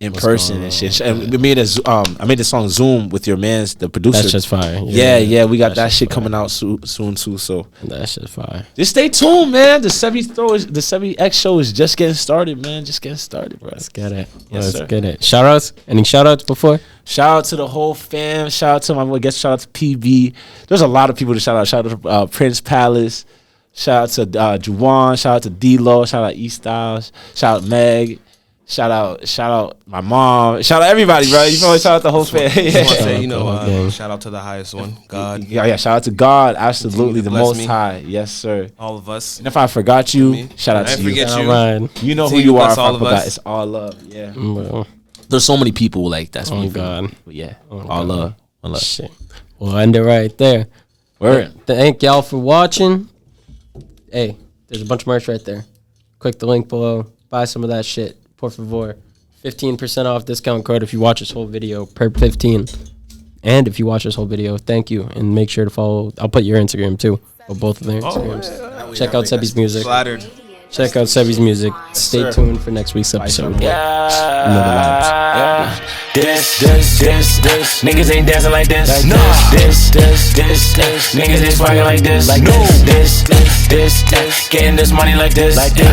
in person and shit. And I made the song Zoom with your man's, the producer. That's just fire. Yeah. We got that shit coming out soon too. So that's just fire. Just stay tuned, man. The Sebby X show is just getting started, man. Just getting started, bro. Let's get it. Yes, Let's get it. Shout outs? Any shout outs before? Shout out to the whole fam. Shout out to my guest. Shout out to PB. There's a lot of people to shout out. Shout out to Prince Palace. Shout out to Juwan. Shout out to D-Lo. Shout out E Styles. Shout out Meg. Shout out my mom. Shout out everybody, bro. You know, shout out the whole fam. Shout out to the highest one, God. Yeah. Shout out to God. Absolutely, the Most High. Yes, sir. All of us. And if I forgot you, shout out to you. I forget you. You know who you are. If I forgot, it's all love. Yeah. Well, there's so many people like that's. Oh God. But yeah. All love. All love. Shit. We'll end it right there. Thank y'all for watching. Hey, there's a bunch of merch right there. Click the link below. Buy some of that shit. Por favor. 15% off discount code if you watch this whole video. Per 15. And if you watch this whole video, thank you. And make sure to follow. I'll put your Instagram too. Or both of their Instagrams. Check out Sebby's music. Flattered. Check out Sebby's music. Stay tuned for next week's episode. Yeah. This. Niggas ain't dancing like this. No. This. Niggas ain't swagging like this. No. This. Getting this money like this.